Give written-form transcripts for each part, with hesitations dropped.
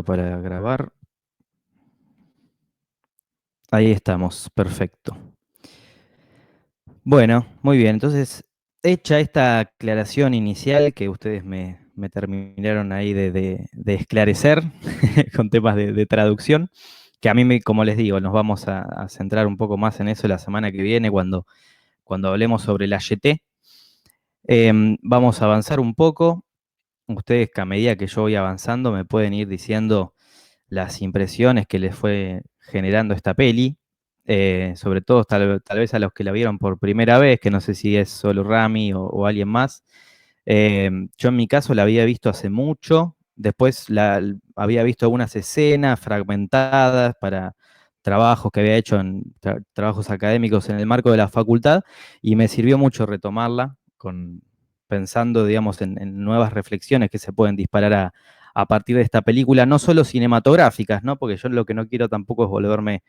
Para grabar. Ahí estamos, perfecto. Bueno, muy bien. Entonces, hecha esta aclaración inicial que ustedes me terminaron ahí de esclarecer con temas de traducción, que a mí, como les digo, nos vamos a centrar un poco más en eso la semana que viene cuando hablemos sobre la YT. Vamos a avanzar un poco. Ustedes, que a medida que yo voy avanzando, me pueden ir diciendo las impresiones que les fue generando esta peli, sobre todo tal vez a los que la vieron por primera vez, que no sé si es solo Rami o alguien más. Yo en mi caso la había visto hace mucho, después había visto algunas escenas fragmentadas para trabajos que había hecho en trabajos académicos en el marco de la facultad y me sirvió mucho retomarla pensando, digamos, en nuevas reflexiones que se pueden disparar a partir de esta película, no solo cinematográficas, ¿no? Porque yo lo que no quiero tampoco es volverme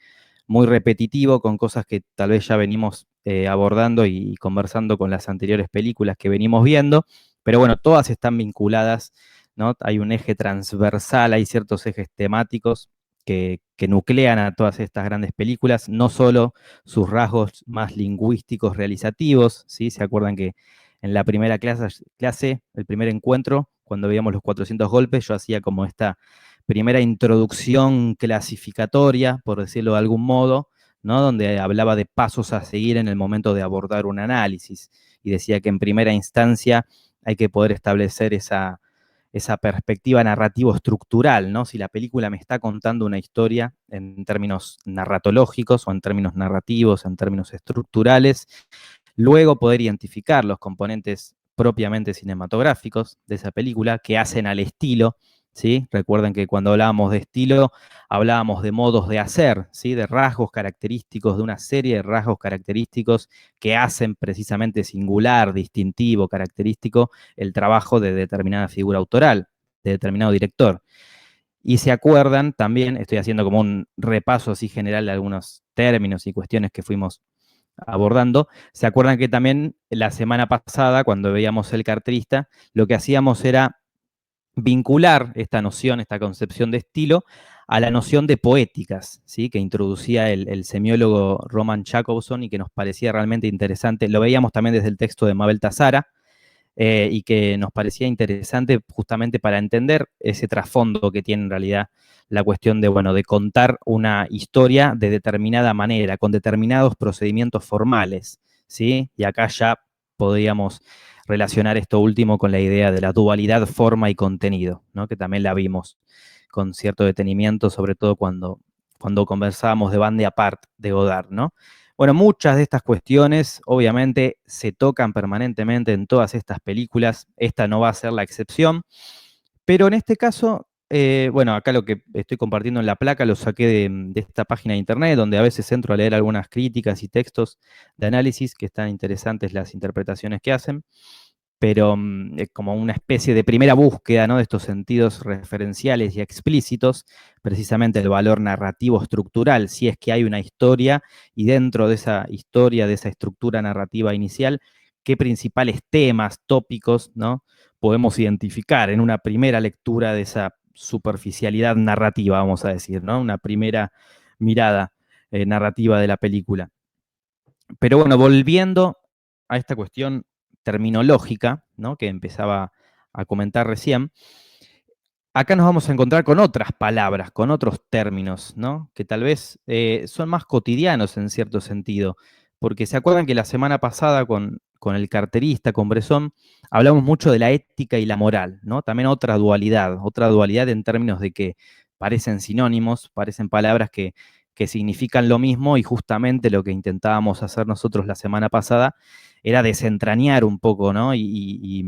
muy repetitivo con cosas que tal vez ya venimos abordando y conversando con las anteriores películas que venimos viendo, pero bueno, todas están vinculadas, ¿no? Hay un eje transversal, hay ciertos ejes temáticos que nuclean a todas estas grandes películas, no solo sus rasgos más lingüísticos realizativos, ¿sí? ¿Se acuerdan que en la primera clase, el primer encuentro, cuando veíamos los 400 golpes, yo hacía como esta primera introducción clasificatoria, por decirlo de algún modo, ¿no? Donde hablaba de pasos a seguir en el momento de abordar un análisis y decía que en primera instancia hay que poder establecer esa perspectiva narrativo-estructural, ¿no? Si la película me está contando una historia en términos narratológicos o en términos narrativos, en términos estructurales, luego poder identificar los componentes propiamente cinematográficos de esa película que hacen al estilo, ¿sí? Recuerden que cuando hablábamos de estilo, hablábamos de modos de hacer, ¿sí? De rasgos característicos, de una serie de rasgos característicos que hacen precisamente singular, distintivo, característico el trabajo de determinada figura autoral, de determinado director. Y se acuerdan también, estoy haciendo como un repaso así general de algunos términos y cuestiones que fuimos abordando. ¿Se acuerdan que también la semana pasada, cuando veíamos El carterista, lo que hacíamos era vincular esta noción, esta concepción de estilo, a la noción de poéticas, ¿sí? Que introducía el semiólogo Roman Jacobson y que nos parecía realmente interesante. Lo veíamos también desde el texto de Mabel Tazara, y que nos parecía interesante justamente para entender ese trasfondo que tiene en realidad la cuestión de, bueno, de contar una historia de determinada manera, con determinados procedimientos formales, ¿sí? Y acá ya podríamos relacionar esto último con la idea de la dualidad forma y contenido, ¿no? Que también la vimos con cierto detenimiento, sobre todo cuando conversábamos de Bande Apart de Godard, ¿no? Bueno, muchas de estas cuestiones obviamente se tocan permanentemente en todas estas películas, esta no va a ser la excepción, pero en este caso, bueno, acá lo que estoy compartiendo en la placa lo saqué de esta página de internet, donde a veces entro a leer algunas críticas y textos de análisis que están interesantes las interpretaciones que hacen, pero como una especie de primera búsqueda, ¿no? De estos sentidos referenciales y explícitos, precisamente el valor narrativo estructural, si es que hay una historia y dentro de esa historia, de esa estructura narrativa inicial, qué principales temas, tópicos, ¿no? Podemos identificar en una primera lectura de esa superficialidad narrativa, vamos a decir, ¿no? Una primera mirada narrativa de la película. Pero bueno, volviendo a esta cuestión terminológica, ¿no? Que empezaba a comentar recién, acá nos vamos a encontrar con otras palabras, con otros términos, ¿no? Que tal vez son más cotidianos en cierto sentido, porque se acuerdan que la semana pasada con el carterista, con Bresson, hablamos mucho de la ética y la moral, ¿no? También otra dualidad en términos de que parecen sinónimos, parecen palabras que significan lo mismo y justamente lo que intentábamos hacer nosotros la semana pasada era desentrañar un poco, ¿no? Y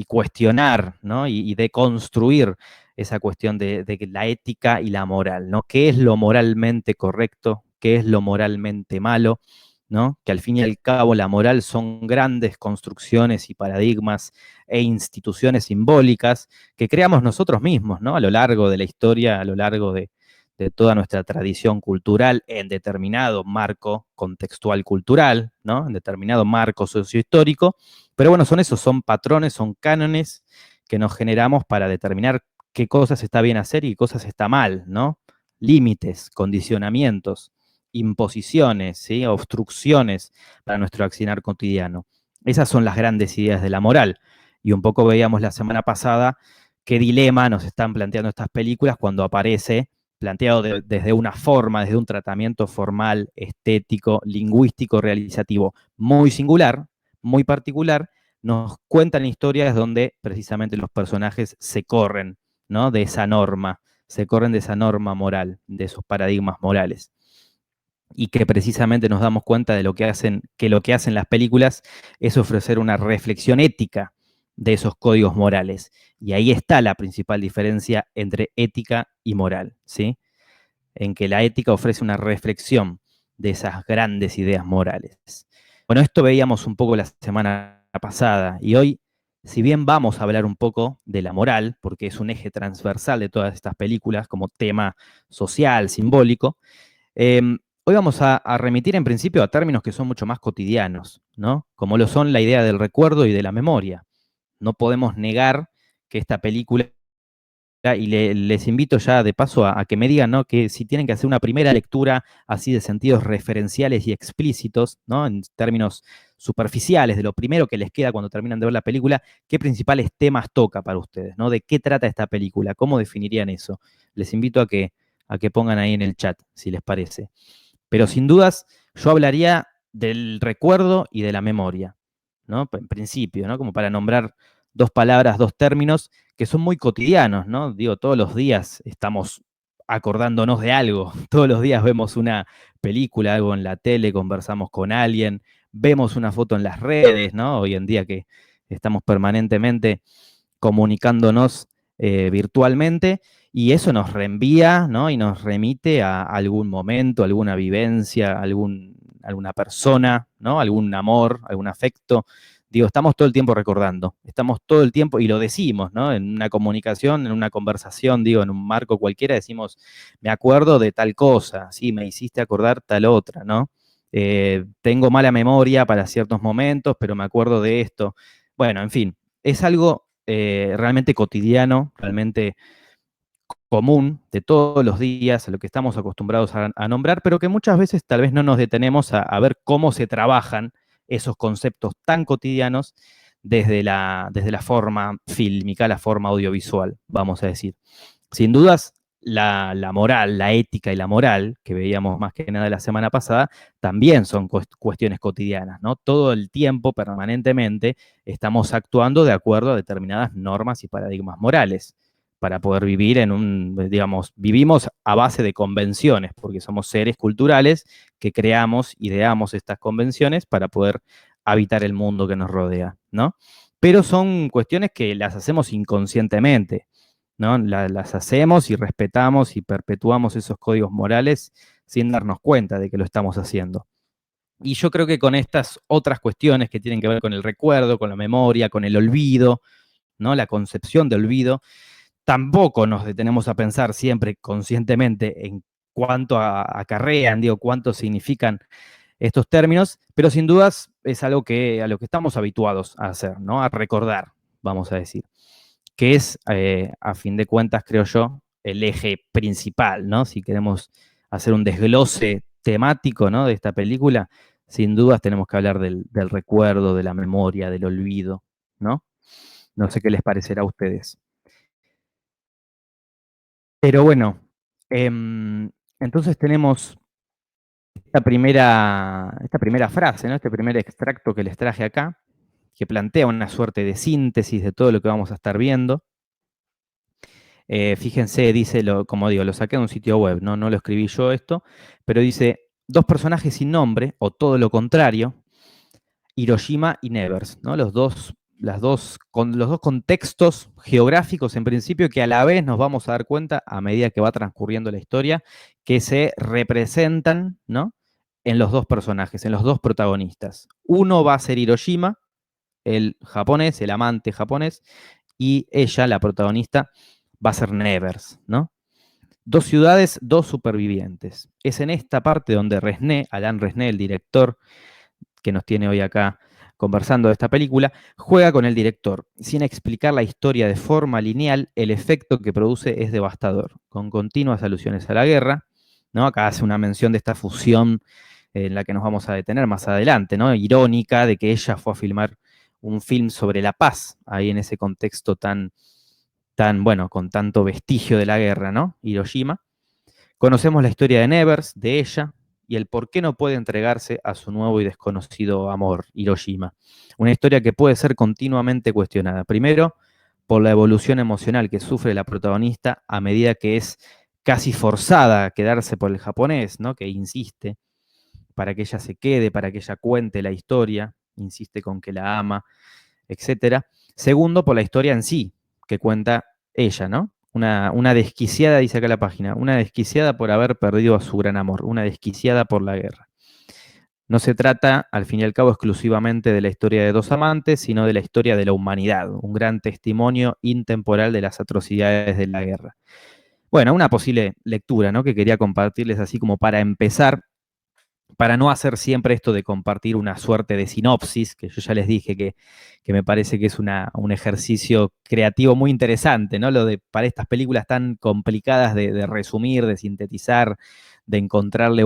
cuestionar, ¿no? Y deconstruir esa cuestión de la ética y la moral, ¿no? ¿Qué es lo moralmente correcto? ¿Qué es lo moralmente malo? ¿No? Que al fin y al cabo la moral son grandes construcciones y paradigmas e instituciones simbólicas que creamos nosotros mismos, ¿no? A lo largo de la historia, a lo largo de toda nuestra tradición cultural en determinado marco contextual cultural, ¿no? En determinado marco sociohistórico, pero bueno, son esos, son patrones, son cánones que nos generamos para determinar qué cosas está bien hacer y qué cosas está mal, ¿no? Límites, condicionamientos, imposiciones, ¿sí? Obstrucciones para nuestro accionar cotidiano. Esas son las grandes ideas de la moral. Y un poco veíamos la semana pasada qué dilema nos están planteando estas películas cuando aparece planteado desde una forma, desde un tratamiento formal, estético, lingüístico, realizativo, muy singular, muy particular, nos cuentan historias donde precisamente los personajes se corren, ¿no? De esa norma, se corren de esa norma moral, de esos paradigmas morales. Y que precisamente nos damos cuenta de que lo que hacen las películas es ofrecer una reflexión ética de esos códigos morales. Y ahí está la principal diferencia entre ética y moral, ¿sí? En que la ética ofrece una reflexión de esas grandes ideas morales. Bueno, esto veíamos un poco la semana pasada y hoy, si bien vamos a hablar un poco de la moral, porque es un eje transversal de todas estas películas como tema social, simbólico, hoy vamos a remitir en principio a términos que son mucho más cotidianos, ¿no? Como lo son la idea del recuerdo y de la memoria. No podemos negar que esta película y les invito ya de paso a que me digan, ¿no? Que si tienen que hacer una primera lectura así de sentidos referenciales y explícitos, ¿no? En términos superficiales, de lo primero que les queda cuando terminan de ver la película, ¿qué principales temas toca para ustedes, ¿no? ¿De qué trata esta película? ¿Cómo definirían eso? Les invito a que pongan ahí en el chat, si les parece. Pero sin dudas, yo hablaría del recuerdo y de la memoria, ¿no? En principio, ¿no? Como para nombrar dos palabras, dos términos que son muy cotidianos, ¿no? Digo, todos los días estamos acordándonos de algo, todos los días vemos una película, algo en la tele, conversamos con alguien, vemos una foto en las redes, ¿no? Hoy en día que estamos permanentemente comunicándonos virtualmente y eso nos reenvía, ¿no? Y nos remite a algún momento, alguna vivencia, alguna persona, ¿no? Algún amor, algún afecto. Digo, estamos todo el tiempo recordando, estamos todo el tiempo, y lo decimos, ¿no? En una comunicación, en una conversación, digo, en un marco cualquiera, decimos, me acuerdo de tal cosa, sí, me hiciste acordar tal otra, ¿no? Tengo mala memoria para ciertos momentos, pero me acuerdo de esto. Bueno, en fin, es algo realmente cotidiano, realmente común, de todos los días, a lo que estamos acostumbrados a nombrar, pero que muchas veces tal vez no nos detenemos a ver cómo se trabajan esos conceptos tan cotidianos desde la forma fílmica, la forma audiovisual, vamos a decir. Sin dudas, la moral, la ética y la moral, que veíamos más que nada la semana pasada, también son cuestiones cotidianas, ¿no? Todo el tiempo, permanentemente, estamos actuando de acuerdo a determinadas normas y paradigmas morales para poder vivir en digamos, vivimos a base de convenciones, porque somos seres culturales que creamos, ideamos estas convenciones para poder habitar el mundo que nos rodea, ¿no? Pero son cuestiones que las hacemos inconscientemente, ¿no? Las hacemos y respetamos y perpetuamos esos códigos morales sin darnos cuenta de que lo estamos haciendo. Y yo creo que con estas otras cuestiones que tienen que ver con el recuerdo, con la memoria, con el olvido, ¿no? La concepción de olvido, tampoco nos detenemos a pensar siempre conscientemente en cuánto acarrean, digo, cuánto significan estos términos, pero sin dudas es algo a lo que estamos habituados a hacer, ¿no? A recordar, vamos a decir, que es, a fin de cuentas, creo yo, el eje principal, ¿no? Si queremos hacer un desglose temático, ¿no? De esta película, sin dudas tenemos que hablar del recuerdo, de la memoria, del olvido, ¿no? No sé qué les parecerá a ustedes. Pero bueno, entonces tenemos esta primera frase, ¿no? Este primer extracto que les traje acá, que plantea una suerte de síntesis de todo lo que vamos a estar viendo. Fíjense, dice, como digo, lo saqué de un sitio web, ¿no? No lo escribí yo esto, pero dice, dos personajes sin nombre, o todo lo contrario, Hiroshima y Nevers, ¿no? Los dos contextos geográficos en principio que a la vez nos vamos a dar cuenta a medida que va transcurriendo la historia que se representan, ¿no? En los dos personajes, en los dos protagonistas. Uno va a ser Hiroshima, el japonés, el amante japonés, y ella, la protagonista, va a ser Nevers, ¿no? Dos ciudades, dos supervivientes. Es en esta parte donde Resné, Alain Resné, el director que nos tiene hoy acá conversando de esta película, juega con el director. Sin explicar la historia de forma lineal, el efecto que produce es devastador, con continuas alusiones a la guerra, ¿no? Acá hace una mención de esta fusión en la que nos vamos a detener más adelante, ¿no? Irónica de que ella fue a filmar un film sobre la paz, ahí en ese contexto tan bueno, con tanto vestigio de la guerra, ¿no? Hiroshima. Conocemos la historia de Nevers, de ella, y el por qué no puede entregarse a su nuevo y desconocido amor, Hiroshima. Una historia que puede ser continuamente cuestionada. Primero, por la evolución emocional que sufre la protagonista a medida que es casi forzada a quedarse por el japonés, ¿no? Que insiste para que ella se quede, para que ella cuente la historia, insiste con que la ama, etcétera. Segundo, por la historia en sí, que cuenta ella, ¿no? Una desquiciada, dice acá la página, una desquiciada por haber perdido a su gran amor, una desquiciada por la guerra. No se trata, al fin y al cabo, exclusivamente de la historia de dos amantes, sino de la historia de la humanidad, un gran testimonio intemporal de las atrocidades de la guerra. Bueno, una posible lectura, ¿no? Que quería compartirles así como para empezar, para no hacer siempre esto de compartir una suerte de sinopsis, que yo ya les dije que me parece que es un ejercicio creativo muy interesante, ¿no? Lo de para estas películas tan complicadas de resumir, de sintetizar, de encontrarle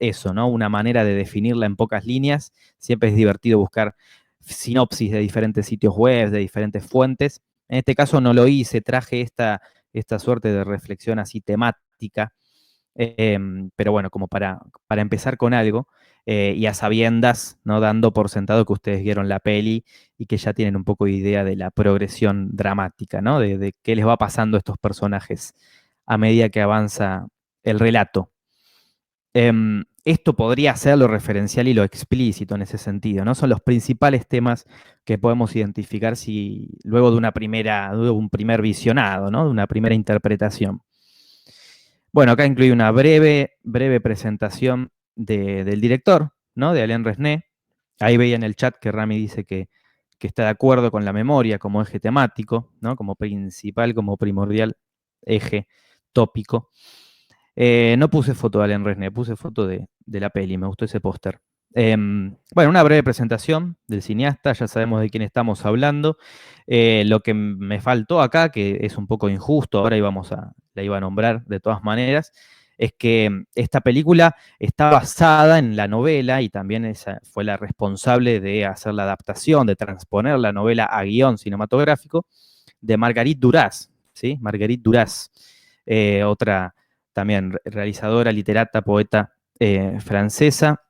eso, ¿no? Una manera de definirla en pocas líneas. Siempre es divertido buscar sinopsis de diferentes sitios web, de diferentes fuentes. En este caso no lo hice, traje esta suerte de reflexión así temática, pero bueno, como para empezar con algo, y a sabiendas, ¿no? Dando por sentado que ustedes vieron la peli y que ya tienen un poco de idea de la progresión dramática, ¿no? De qué les va pasando a estos personajes a medida que avanza el relato. Esto podría ser lo referencial y lo explícito en ese sentido, ¿no? Son los principales temas que podemos identificar si luego de un primer visionado, ¿no? De una primera interpretación. Bueno, acá incluye una breve presentación del director, ¿no? De Alain Resnais. Ahí veía en el chat que Rami dice que está de acuerdo con la memoria como eje temático, ¿no? Como principal, como primordial eje tópico. No puse foto de Alain Resnais, puse foto de la peli, me gustó ese póster. Bueno, una breve presentación del cineasta, ya sabemos de quién estamos hablando. Lo que me faltó acá, que es un poco injusto, ahora la iba a nombrar de todas maneras, es que esta película está basada en la novela y también esa fue la responsable de hacer la adaptación, de transponer la novela a guión cinematográfico de Marguerite Duras, ¿sí? Marguerite Duras, otra también realizadora, literata, poeta francesa,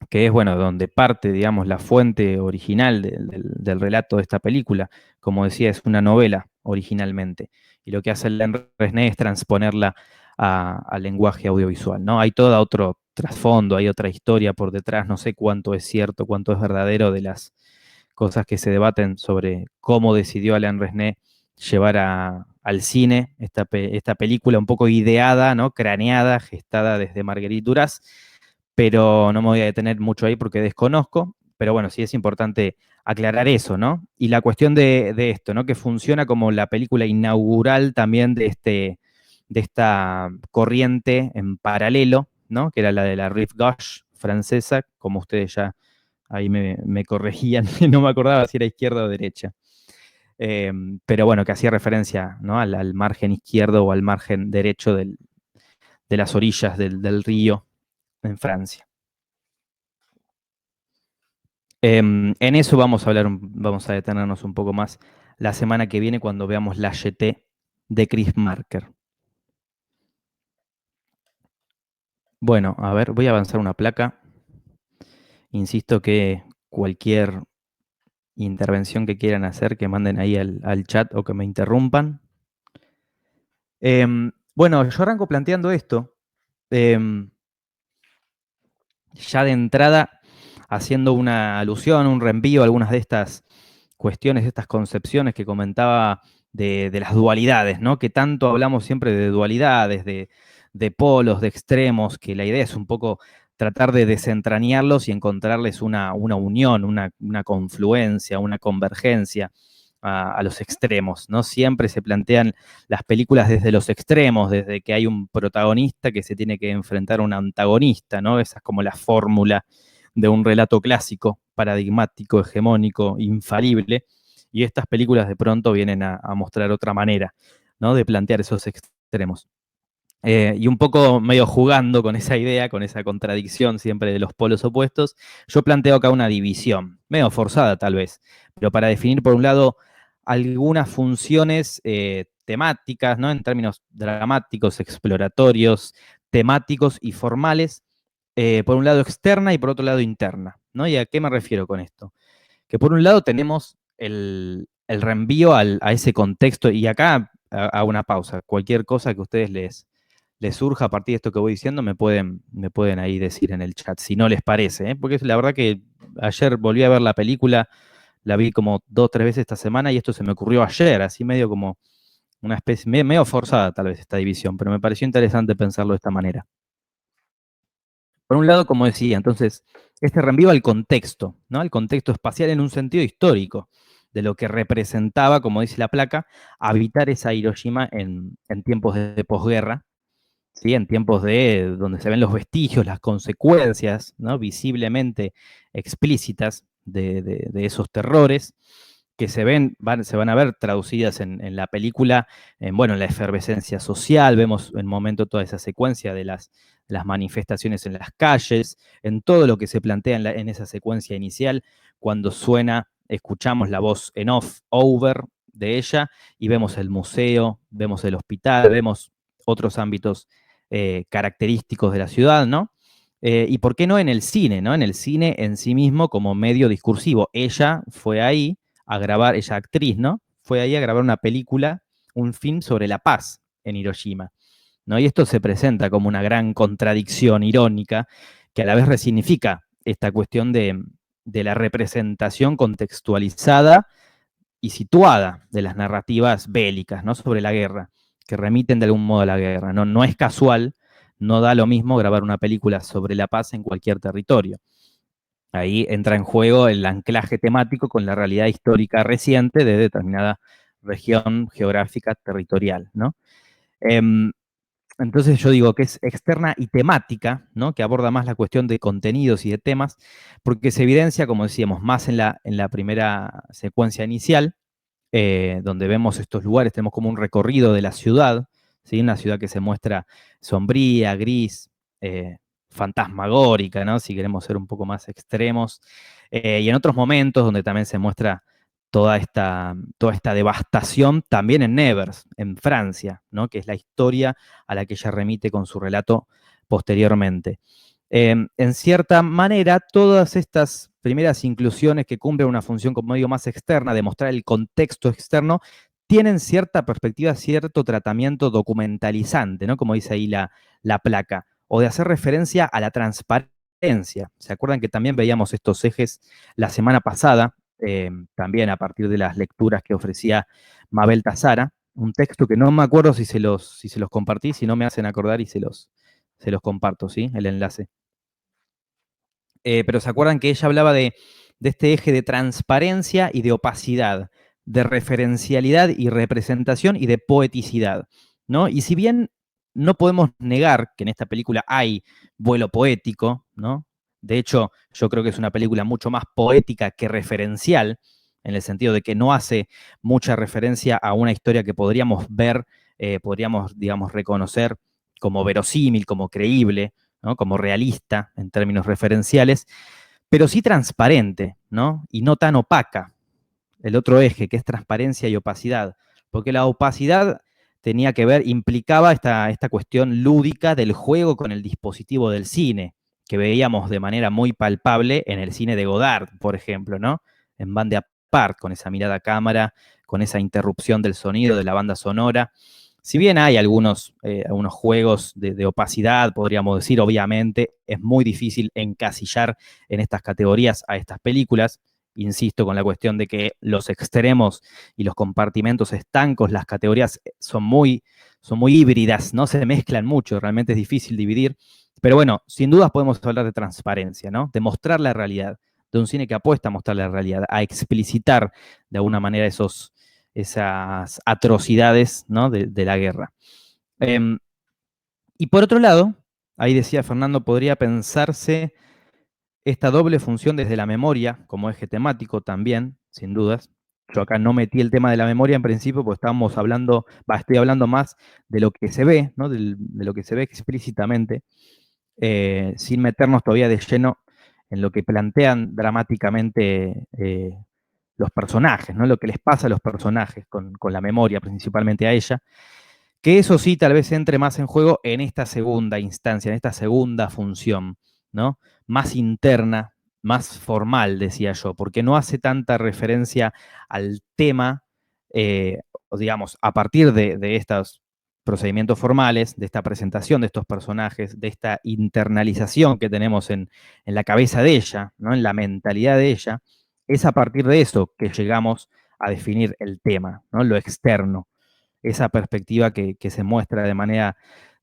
que es, bueno, donde parte, digamos, la fuente original del relato de esta película. Como decía, es una novela originalmente. Y lo que hace Alain Resnais es transponerla al lenguaje audiovisual, ¿no? Hay todo otro trasfondo, hay otra historia por detrás, no sé cuánto es cierto, cuánto es verdadero de las cosas que se debaten sobre cómo decidió Alain Resnais llevar al cine esta película un poco ideada, ¿no? Craneada, gestada desde Marguerite Duras, pero no me voy a detener mucho ahí porque desconozco, pero bueno, sí es importante aclarar eso, ¿no? Y la cuestión de esto, ¿no? Que funciona como la película inaugural también de esta corriente en paralelo, ¿no? Que era la de la Rive Gauche francesa, como ustedes ya ahí me corregían, no me acordaba si era izquierda o derecha. Pero bueno, que hacía referencia, ¿no? al margen izquierdo o al margen derecho de las orillas del río en Francia. En eso vamos a hablar, vamos a detenernos un poco más la semana que viene cuando veamos la YT de Chris Marker. Bueno, a ver, voy a avanzar una placa. Insisto que cualquier intervención que quieran hacer, que manden ahí al chat o que me interrumpan. Bueno, yo arranco planteando esto, ya de entrada haciendo una alusión, un reenvío a algunas de estas cuestiones, de estas concepciones que comentaba de las dualidades, ¿no? Que tanto hablamos siempre de dualidades, de polos, de extremos, que la idea es un poco tratar de desentrañarlos y encontrarles una unión, una confluencia, una convergencia a los extremos, ¿no? Siempre se plantean las películas desde los extremos, desde que hay un protagonista que se tiene que enfrentar a un antagonista, ¿no? Esa es como la fórmula de un relato clásico, paradigmático, hegemónico, infalible, y estas películas de pronto vienen a mostrar otra manera, ¿no? De plantear esos extremos. Y un poco medio jugando con esa idea, con esa contradicción siempre de los polos opuestos, yo planteo acá una división, medio forzada tal vez, pero para definir por un lado algunas funciones temáticas, ¿no? En términos dramáticos, exploratorios, temáticos y formales, por un lado externa y por otro lado interna, ¿no? ¿Y a qué me refiero con esto? Que por un lado tenemos el reenvío a ese contexto, y acá hago una pausa, cualquier cosa que a ustedes les surja a partir de esto que voy diciendo, me pueden ahí decir en el chat, si no les parece, ¿eh? Porque la verdad que ayer volví a ver la película, la vi como 2 o 3 veces esta semana y esto se me ocurrió ayer, así medio como una especie, medio forzada tal vez esta división, pero me pareció interesante pensarlo de esta manera. Por un lado, como decía, entonces, este reenvío al contexto, ¿no? Al contexto espacial en un sentido histórico, de lo que representaba, como dice la placa, habitar esa Hiroshima en tiempos de posguerra, ¿sí? En tiempos de donde se ven los vestigios, las consecuencias, ¿no? Visiblemente explícitas de esos terrores, que se van a ver traducidas en la película, bueno, en la efervescencia social, vemos en momento toda esa secuencia de las manifestaciones en las calles, en todo lo que se plantea en esa secuencia inicial, cuando suena, escuchamos la voz en off, over, de ella, y vemos el museo, vemos el hospital, vemos otros ámbitos característicos de la ciudad, ¿no? Y por qué no en el cine, ¿no? En el cine en sí mismo como medio discursivo. Ella fue ahí a grabar, ella actriz, ¿no? Fue ahí a grabar una película, un film sobre la paz en Hiroshima, ¿no? Y esto se presenta como una gran contradicción irónica que a la vez resignifica esta cuestión de la representación contextualizada y situada de las narrativas bélicas, ¿no? Sobre la guerra, que remiten de algún modo a la guerra, ¿no? No es casual, no da lo mismo grabar una película sobre la paz en cualquier territorio. Ahí entra en juego el anclaje temático con la realidad histórica reciente de determinada región geográfica territorial, ¿no? Em, entonces yo digo que es externa y temática, ¿no? Que aborda más la cuestión de contenidos y de temas, porque se evidencia, como decíamos, más en la primera secuencia inicial, donde vemos estos lugares, tenemos como un recorrido de la ciudad, ¿sí? Una ciudad que se muestra sombría, gris, fantasmagórica, ¿no? Si queremos ser un poco más extremos. Y en otros momentos donde también se muestra toda esta devastación, también en Nevers, en Francia, ¿no? Que es la historia a la que ella remite con su relato posteriormente. En cierta manera, todas estas primeras inclusiones que cumplen una función como medio más externa, de mostrar el contexto externo, tienen cierta perspectiva, cierto tratamiento documentalizante, ¿no? Como dice ahí la placa, o de hacer referencia a la transparencia. ¿Se acuerdan que también veíamos estos ejes la semana pasada? También a partir de las lecturas que ofrecía Mabel Tazara, un texto que no me acuerdo si se los compartí, si no me hacen acordar y se los comparto, ¿sí? El enlace. Pero se acuerdan que ella hablaba de este eje de transparencia y de opacidad, de referencialidad y representación y de poeticidad, ¿no? Y si bien no podemos negar que en esta película hay vuelo poético, ¿no? De hecho, yo creo que es una película mucho más poética que referencial, en el sentido de que no hace mucha referencia a una historia que podríamos ver, podríamos, digamos, reconocer como verosímil, como creíble, ¿no? Como realista en términos referenciales, pero sí transparente, ¿no? Y no tan opaca. El otro eje, que es transparencia y opacidad, porque la opacidad tenía que ver, implicaba esta cuestión lúdica del juego con el dispositivo del cine, que veíamos de manera muy palpable en el cine de Godard, por ejemplo, ¿no? En Bande Apart, con esa mirada a cámara, con esa interrupción del sonido de la banda sonora. Si bien hay algunos juegos de opacidad, podríamos decir, obviamente, es muy difícil encasillar en estas categorías a estas películas. Insisto con la cuestión de que los extremos y los compartimentos estancos, las categorías son muy híbridas, no se mezclan mucho, realmente es difícil dividir. Pero bueno, sin dudas podemos hablar de transparencia, ¿no? De mostrar la realidad, de un cine que apuesta a mostrar la realidad, a explicitar de alguna manera esas atrocidades, ¿no? de la guerra. Eh, y por otro lado, ahí decía Fernando, podría pensarse esta doble función desde la memoria como eje temático también, sin dudas. Yo acá no metí el tema de la memoria en principio, porque estábamos hablando, estoy hablando más de lo que se ve, ¿no? De lo que se ve explícitamente, sin meternos todavía de lleno en lo que plantean dramáticamente los personajes, ¿no? Lo que les pasa a los personajes con la memoria, principalmente a ella. Que eso sí tal vez entre más en juego en esta segunda instancia, en esta segunda función, ¿no? Más interna, más formal, decía yo, porque no hace tanta referencia al tema, o digamos, a partir de estos procedimientos formales, de esta presentación de estos personajes, de esta internalización que tenemos en la cabeza de ella, ¿no? En la mentalidad de ella, es a partir de eso que llegamos a definir el tema, ¿no? Lo externo, esa perspectiva que se muestra de manera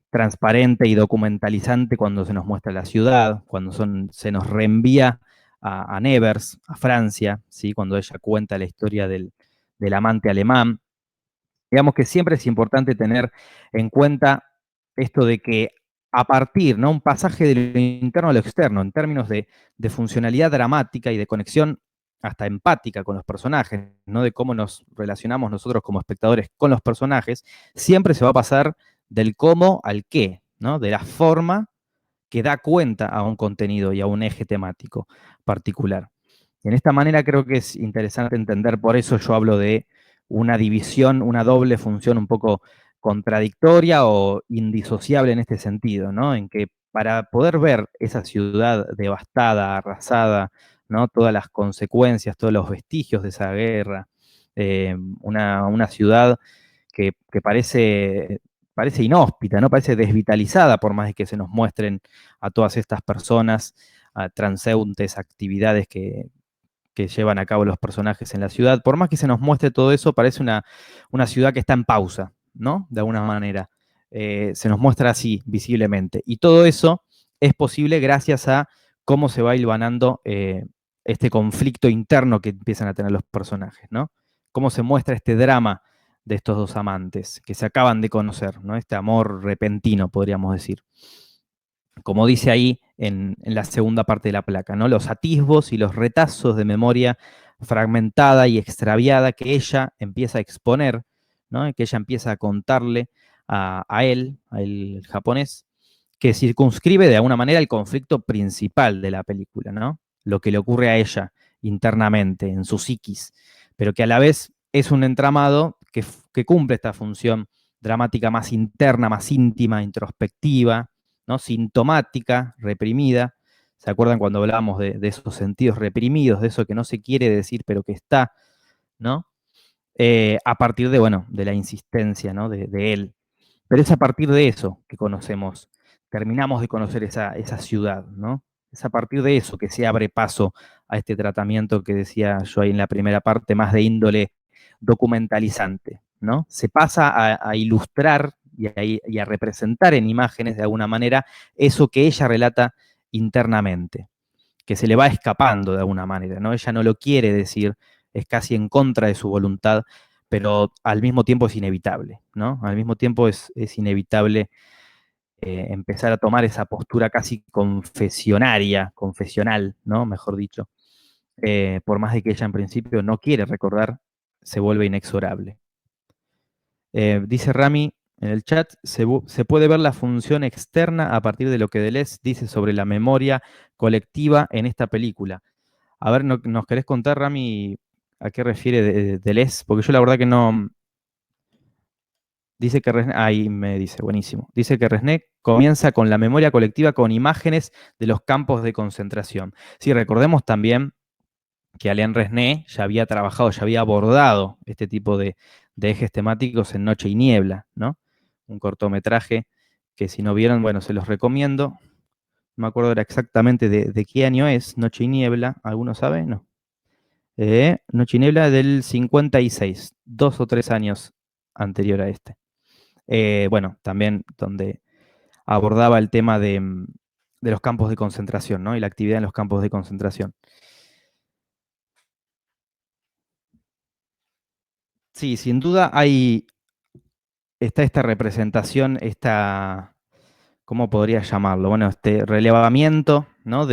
transparente y documentalizante cuando se nos muestra la ciudad, cuando se nos reenvía a Nevers, a Francia, ¿sí? Cuando ella cuenta la historia del amante alemán. Digamos que siempre es importante tener en cuenta esto de que a partir, ¿no? Un pasaje de lo interno a lo externo, en términos de funcionalidad dramática y de conexión hasta empática con los personajes, ¿no? De cómo nos relacionamos nosotros como espectadores con los personajes, siempre se va a pasar del cómo al qué, ¿no? De la forma que da cuenta a un contenido y a un eje temático particular. En esta manera creo que es interesante entender, por eso yo hablo de una división, una doble función un poco contradictoria o indisociable en este sentido, ¿no? En que para poder ver esa ciudad devastada, arrasada, ¿no? Todas las consecuencias, todos los vestigios de esa guerra, una ciudad que parece inhóspita, ¿no? Parece desvitalizada, por más de que se nos muestren a todas estas personas, a transeúntes, actividades que llevan a cabo los personajes en la ciudad. Por más que se nos muestre todo eso, parece una ciudad que está en pausa, ¿no? De alguna manera. Se nos muestra así, visiblemente. Y todo eso es posible gracias a cómo se va hilvanando este conflicto interno que empiezan a tener los personajes, ¿no? Cómo se muestra este drama de estos dos amantes que se acaban de conocer, ¿no? Este amor repentino, podríamos decir. Como dice ahí en la segunda parte de la placa, ¿no? Los atisbos y los retazos de memoria fragmentada y extraviada que ella empieza a exponer, ¿no? Que ella empieza a contarle a él, el japonés, que circunscribe de alguna manera el conflicto principal de la película, ¿no? Lo que le ocurre a ella internamente, en su psiquis, pero que a la vez es un entramado que cumple esta función dramática más interna, más íntima, introspectiva, ¿no? Sintomática, reprimida. ¿Se acuerdan cuando hablábamos de esos sentidos reprimidos, de eso que no se quiere decir, pero que está, ¿no? A partir de, bueno, de la insistencia, ¿no? De él. Pero es a partir de eso que conocemos, terminamos de conocer esa ciudad, ¿no? Es a partir de eso que se abre paso a este tratamiento que decía yo ahí en la primera parte, más de índole documentalizante, ¿no? Se pasa a ilustrar y a representar en imágenes de alguna manera eso que ella relata internamente, que se le va escapando de alguna manera, ¿no? Ella no lo quiere decir, es casi en contra de su voluntad, pero al mismo tiempo es inevitable, ¿no? Al mismo tiempo es inevitable empezar a tomar esa postura casi confesionaria, confesional, ¿no? Mejor dicho. Por más de que ella en principio no quiere recordar, se vuelve inexorable. Dice Rami en el chat, se puede ver la función externa a partir de lo que Deleuze dice sobre la memoria colectiva en esta película. A ver, ¿nos querés contar, Rami, a qué refiere Deleuze? Porque yo la verdad que no. Dice que Resné, ahí me dice, buenísimo. Dice que Resné comienza con la memoria colectiva con imágenes de los campos de concentración. Sí, recordemos también que Alain Resné ya había trabajado, ya había abordado este tipo de ejes temáticos en Noche y Niebla, ¿no? Un cortometraje que si no vieron, bueno, se los recomiendo. No me acuerdo ahora exactamente de qué año es Noche y Niebla. ¿Alguno sabe? No. Noche y Niebla del 56, 2 o 3 años anterior a este. Bueno, también donde abordaba el tema de los campos de concentración, ¿no? Y la actividad en los campos de concentración. Sí, sin duda está esta representación, ¿cómo podría llamarlo? Bueno, este relevamiento, ¿no?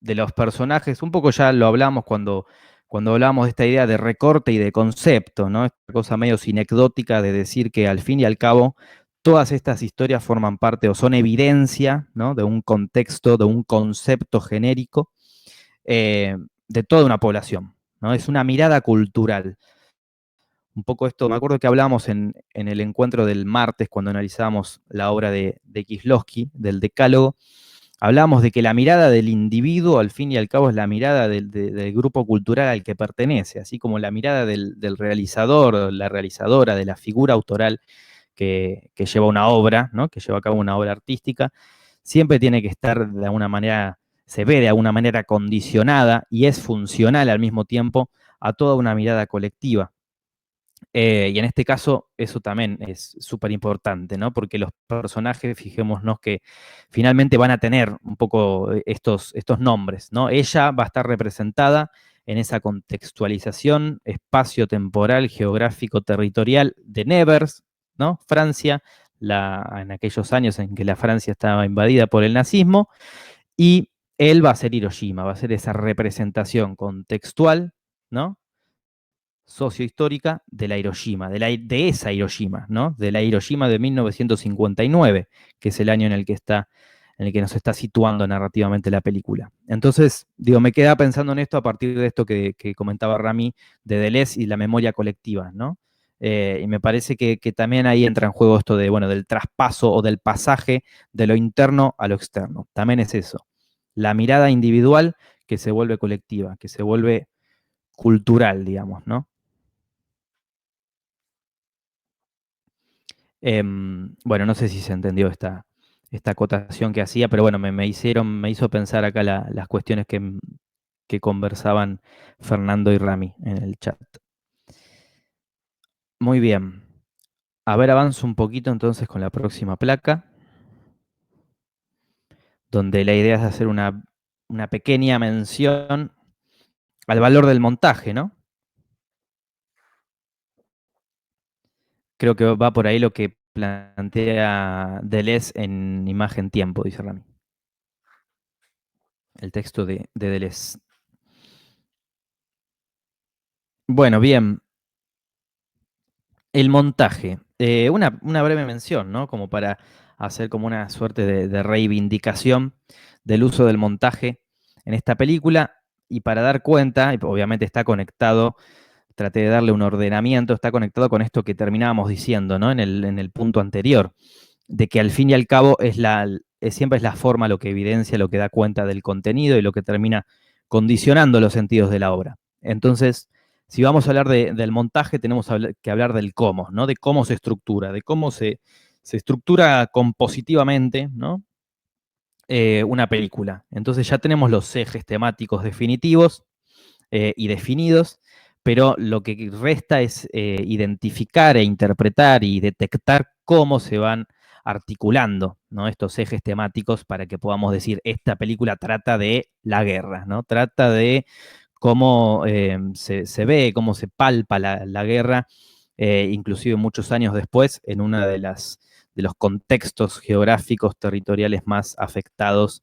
de los personajes, un poco ya lo hablamos cuando hablábamos de esta idea de recorte y de concepto, ¿no? Esta cosa medio sinecdótica de decir que al fin y al cabo todas estas historias forman parte o son evidencia, ¿no? De un contexto, de un concepto genérico de toda una población, ¿no? Es una mirada cultural. Un poco esto, me acuerdo que hablamos en el encuentro del martes cuando analizábamos la obra de Kieslowski, del Decálogo, hablamos de que la mirada del individuo, al fin y al cabo, es la mirada del grupo cultural al que pertenece, así como la mirada del realizador, la realizadora, de la figura autoral que lleva una obra, ¿no? Que lleva a cabo una obra artística, siempre tiene que estar de alguna manera, se ve de alguna manera condicionada y es funcional al mismo tiempo a toda una mirada colectiva. Y en este caso, eso también es súper importante, ¿no? Porque los personajes, fijémonos que finalmente van a tener un poco estos nombres, ¿no? Ella va a estar representada en esa contextualización espacio-temporal, geográfico-territorial de Nevers, ¿no? Francia, en aquellos años en que la Francia estaba invadida por el nazismo, y él va a ser Hiroshima, va a ser esa representación contextual, ¿no? Sociohistórica de la Hiroshima, de esa Hiroshima, ¿no? De la Hiroshima de 1959, que es el año en el que nos está situando narrativamente la película. Entonces, digo, me queda pensando en esto a partir de esto que comentaba Rami de Deleuze y la memoria colectiva, ¿no? Y me parece que también ahí entra en juego esto de, bueno, del traspaso o del pasaje de lo interno a lo externo. También es eso. La mirada individual que se vuelve colectiva, que se vuelve cultural, digamos, ¿no? Bueno, no sé si se entendió esta acotación que hacía, pero bueno, me hizo pensar acá las cuestiones que conversaban Fernando y Rami en el chat. Muy bien. A ver, avanzo un poquito entonces con la próxima placa, donde la idea es hacer una pequeña mención al valor del montaje, ¿no? Creo que va por ahí lo que plantea Deleuze en Imagen-Tiempo, dice Rami. El texto de Deleuze. Bueno, bien. El montaje. Una breve mención, ¿no? Como para hacer como una suerte de reivindicación del uso del montaje en esta película y para dar cuenta, y obviamente está conectado, traté de darle un ordenamiento, está conectado con esto que terminábamos diciendo, ¿no? En el punto anterior, de que al fin y al cabo siempre es la forma lo que evidencia, lo que da cuenta del contenido y lo que termina condicionando los sentidos de la obra. Entonces, si vamos a hablar del montaje, tenemos que hablar del cómo, ¿no? De cómo se estructura, de cómo se estructura compositivamente, ¿no? Una película. Entonces ya tenemos los ejes temáticos definitivos y definidos, pero lo que resta es identificar e interpretar y detectar cómo se van articulando, ¿no? Estos ejes temáticos para que podamos decir, esta película trata de la guerra, ¿no? Trata de cómo se ve, cómo se palpa la guerra, inclusive muchos años después, en una de los contextos geográficos territoriales más afectados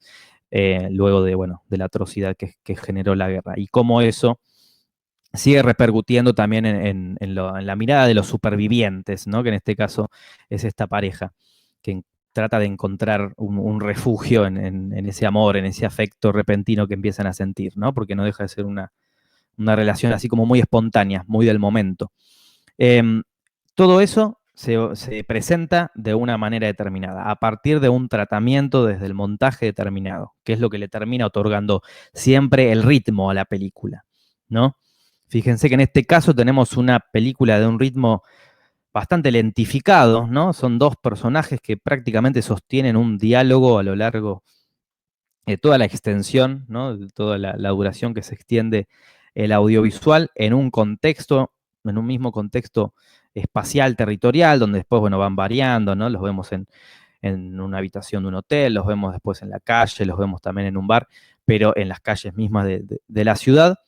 luego de, bueno, de la atrocidad que generó la guerra. Y cómo eso sigue repercutiendo también en la mirada de los supervivientes, ¿no? Que en este caso es esta pareja, que trata de encontrar un refugio en ese amor, en ese afecto repentino que empiezan a sentir, ¿no? Porque no deja de ser una relación así como muy espontánea, muy del momento. Todo eso se presenta de una manera determinada, a partir de un tratamiento desde el montaje determinado, que es lo que le termina otorgando siempre el ritmo a la película, ¿no? Fíjense que en este caso tenemos una película de un ritmo bastante lentificado, ¿no? Son dos personajes que prácticamente sostienen un diálogo a lo largo de toda la extensión, ¿no? De toda la duración que se extiende el audiovisual en un contexto, en un mismo contexto espacial, territorial, donde después, bueno, van variando, ¿no? Los vemos en una habitación de un hotel, los vemos después en la calle, los vemos también en un bar, pero en las calles mismas de la ciudad,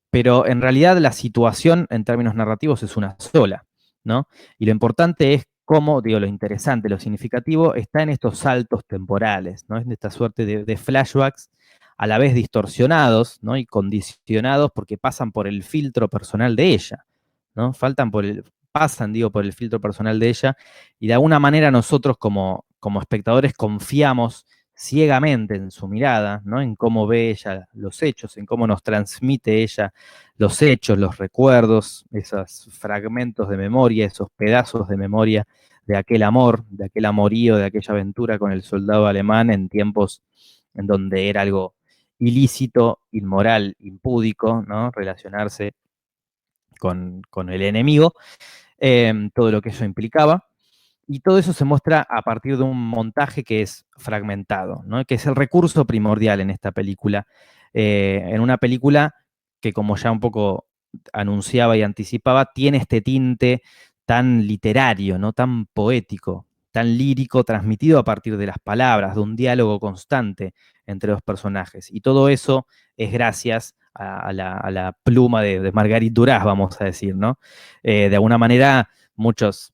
pero en realidad la situación en términos narrativos es una sola, ¿no? Y lo importante es cómo, digo, lo interesante, lo significativo está en estos saltos temporales, ¿no? En esta suerte de flashbacks a la vez distorsionados, ¿no? Y condicionados porque pasan por el filtro personal de ella, ¿no? Pasan, digo, por el filtro personal de ella, y de alguna manera nosotros como espectadores confiamos ciegamente en su mirada, ¿no? En cómo ve ella los hechos, en cómo nos transmite ella los hechos, los recuerdos, esos fragmentos de memoria, esos pedazos de memoria de aquel amor, de aquel amorío, de aquella aventura con el soldado alemán en tiempos en donde era algo ilícito, inmoral, impúdico, ¿no? Relacionarse con el enemigo, todo lo que eso implicaba. Y todo eso se muestra a partir de un montaje que es fragmentado, ¿no? Que es el recurso primordial en esta película. En una película que, como ya un poco anunciaba y anticipaba, tiene este tinte tan literario, ¿no? Tan poético, tan lírico, transmitido a partir de las palabras, de un diálogo constante entre dos personajes. Y todo eso es gracias a la pluma de Marguerite Duras, vamos a decir, ¿no? De alguna manera, muchos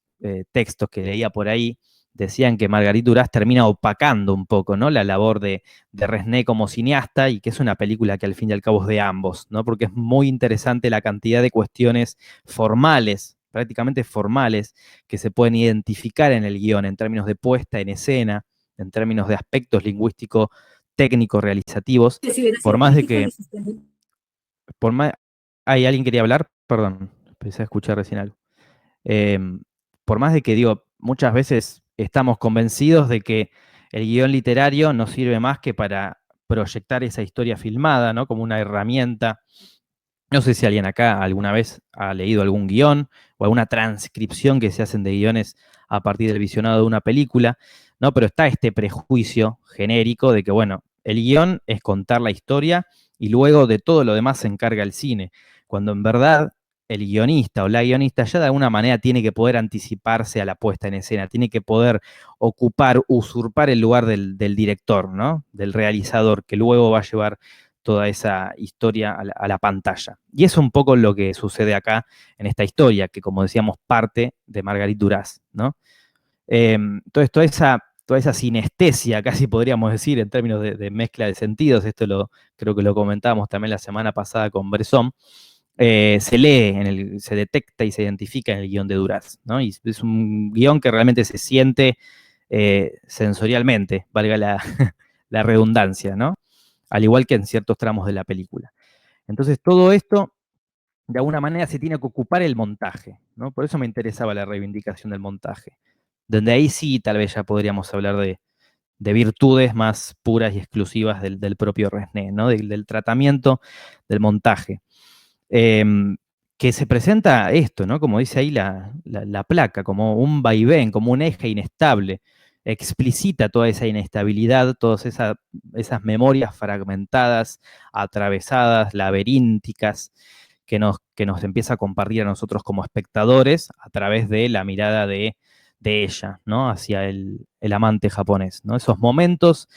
textos que leía por ahí decían que Marguerite Duras termina opacando un poco, ¿no? La labor de Resnais como cineasta, y que es una película que al fin y al cabo es de ambos, ¿no? Porque es muy interesante la cantidad de cuestiones formales, prácticamente formales, que se pueden identificar en el guión en términos de puesta en escena, en términos de aspectos lingüísticos, técnicos, realizativos, por más de que, por más, ¿hay alguien quería hablar? Perdón, empecé a escuchar recién algo. Eh, por más de que, digo, muchas veces estamos convencidos de que el guión literario no sirve más que para proyectar esa historia filmada, ¿no? Como una herramienta. No sé si alguien acá alguna vez ha leído algún guión o alguna transcripción que se hacen de guiones a partir del visionado de una película, ¿no? Pero está este prejuicio genérico de que, bueno, el guión es contar la historia y luego de todo lo demás se encarga el cine, cuando en verdad el guionista o la guionista ya de alguna manera tiene que poder anticiparse a la puesta en escena, tiene que poder ocupar, usurpar el lugar del director, ¿no? Del realizador, que luego va a llevar toda esa historia a la pantalla. Y eso es un poco lo que sucede acá en esta historia, que como decíamos, parte de Marguerite Duras, ¿no? Entonces, toda esa sinestesia, casi podríamos decir, en términos de mezcla de sentidos, esto creo que lo comentábamos también la semana pasada con Bresson, se lee, se detecta y se identifica en el guión de Duras, ¿no? Y es un guión que realmente se siente sensorialmente, valga la redundancia, ¿no? Al igual que en ciertos tramos de la película. Entonces, todo esto, de alguna manera, se tiene que ocupar el montaje, ¿no? Por eso me interesaba la reivindicación del montaje. Donde ahí sí, tal vez ya podríamos hablar de virtudes más puras y exclusivas del propio Resnais, ¿no? Del tratamiento del montaje. Eh, que se presenta esto, ¿no? Como dice ahí la placa, como un vaivén, como un eje inestable, explicita toda esa inestabilidad, todas esas memorias fragmentadas, atravesadas, laberínticas, que nos empieza a compartir a nosotros como espectadores a través de la mirada de ella, ¿no? Hacia el amante japonés, ¿no? Esos momentos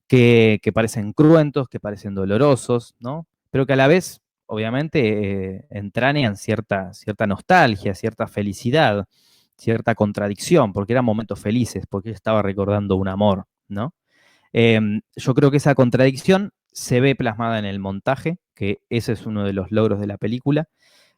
que parecen cruentos, que parecen dolorosos, ¿no? Pero que a la vez, obviamente, entrañan cierta nostalgia, cierta felicidad, cierta contradicción, porque eran momentos felices, porque ella estaba recordando un amor, ¿no? Yo creo que esa contradicción se ve plasmada en el montaje, que ese es uno de los logros de la película.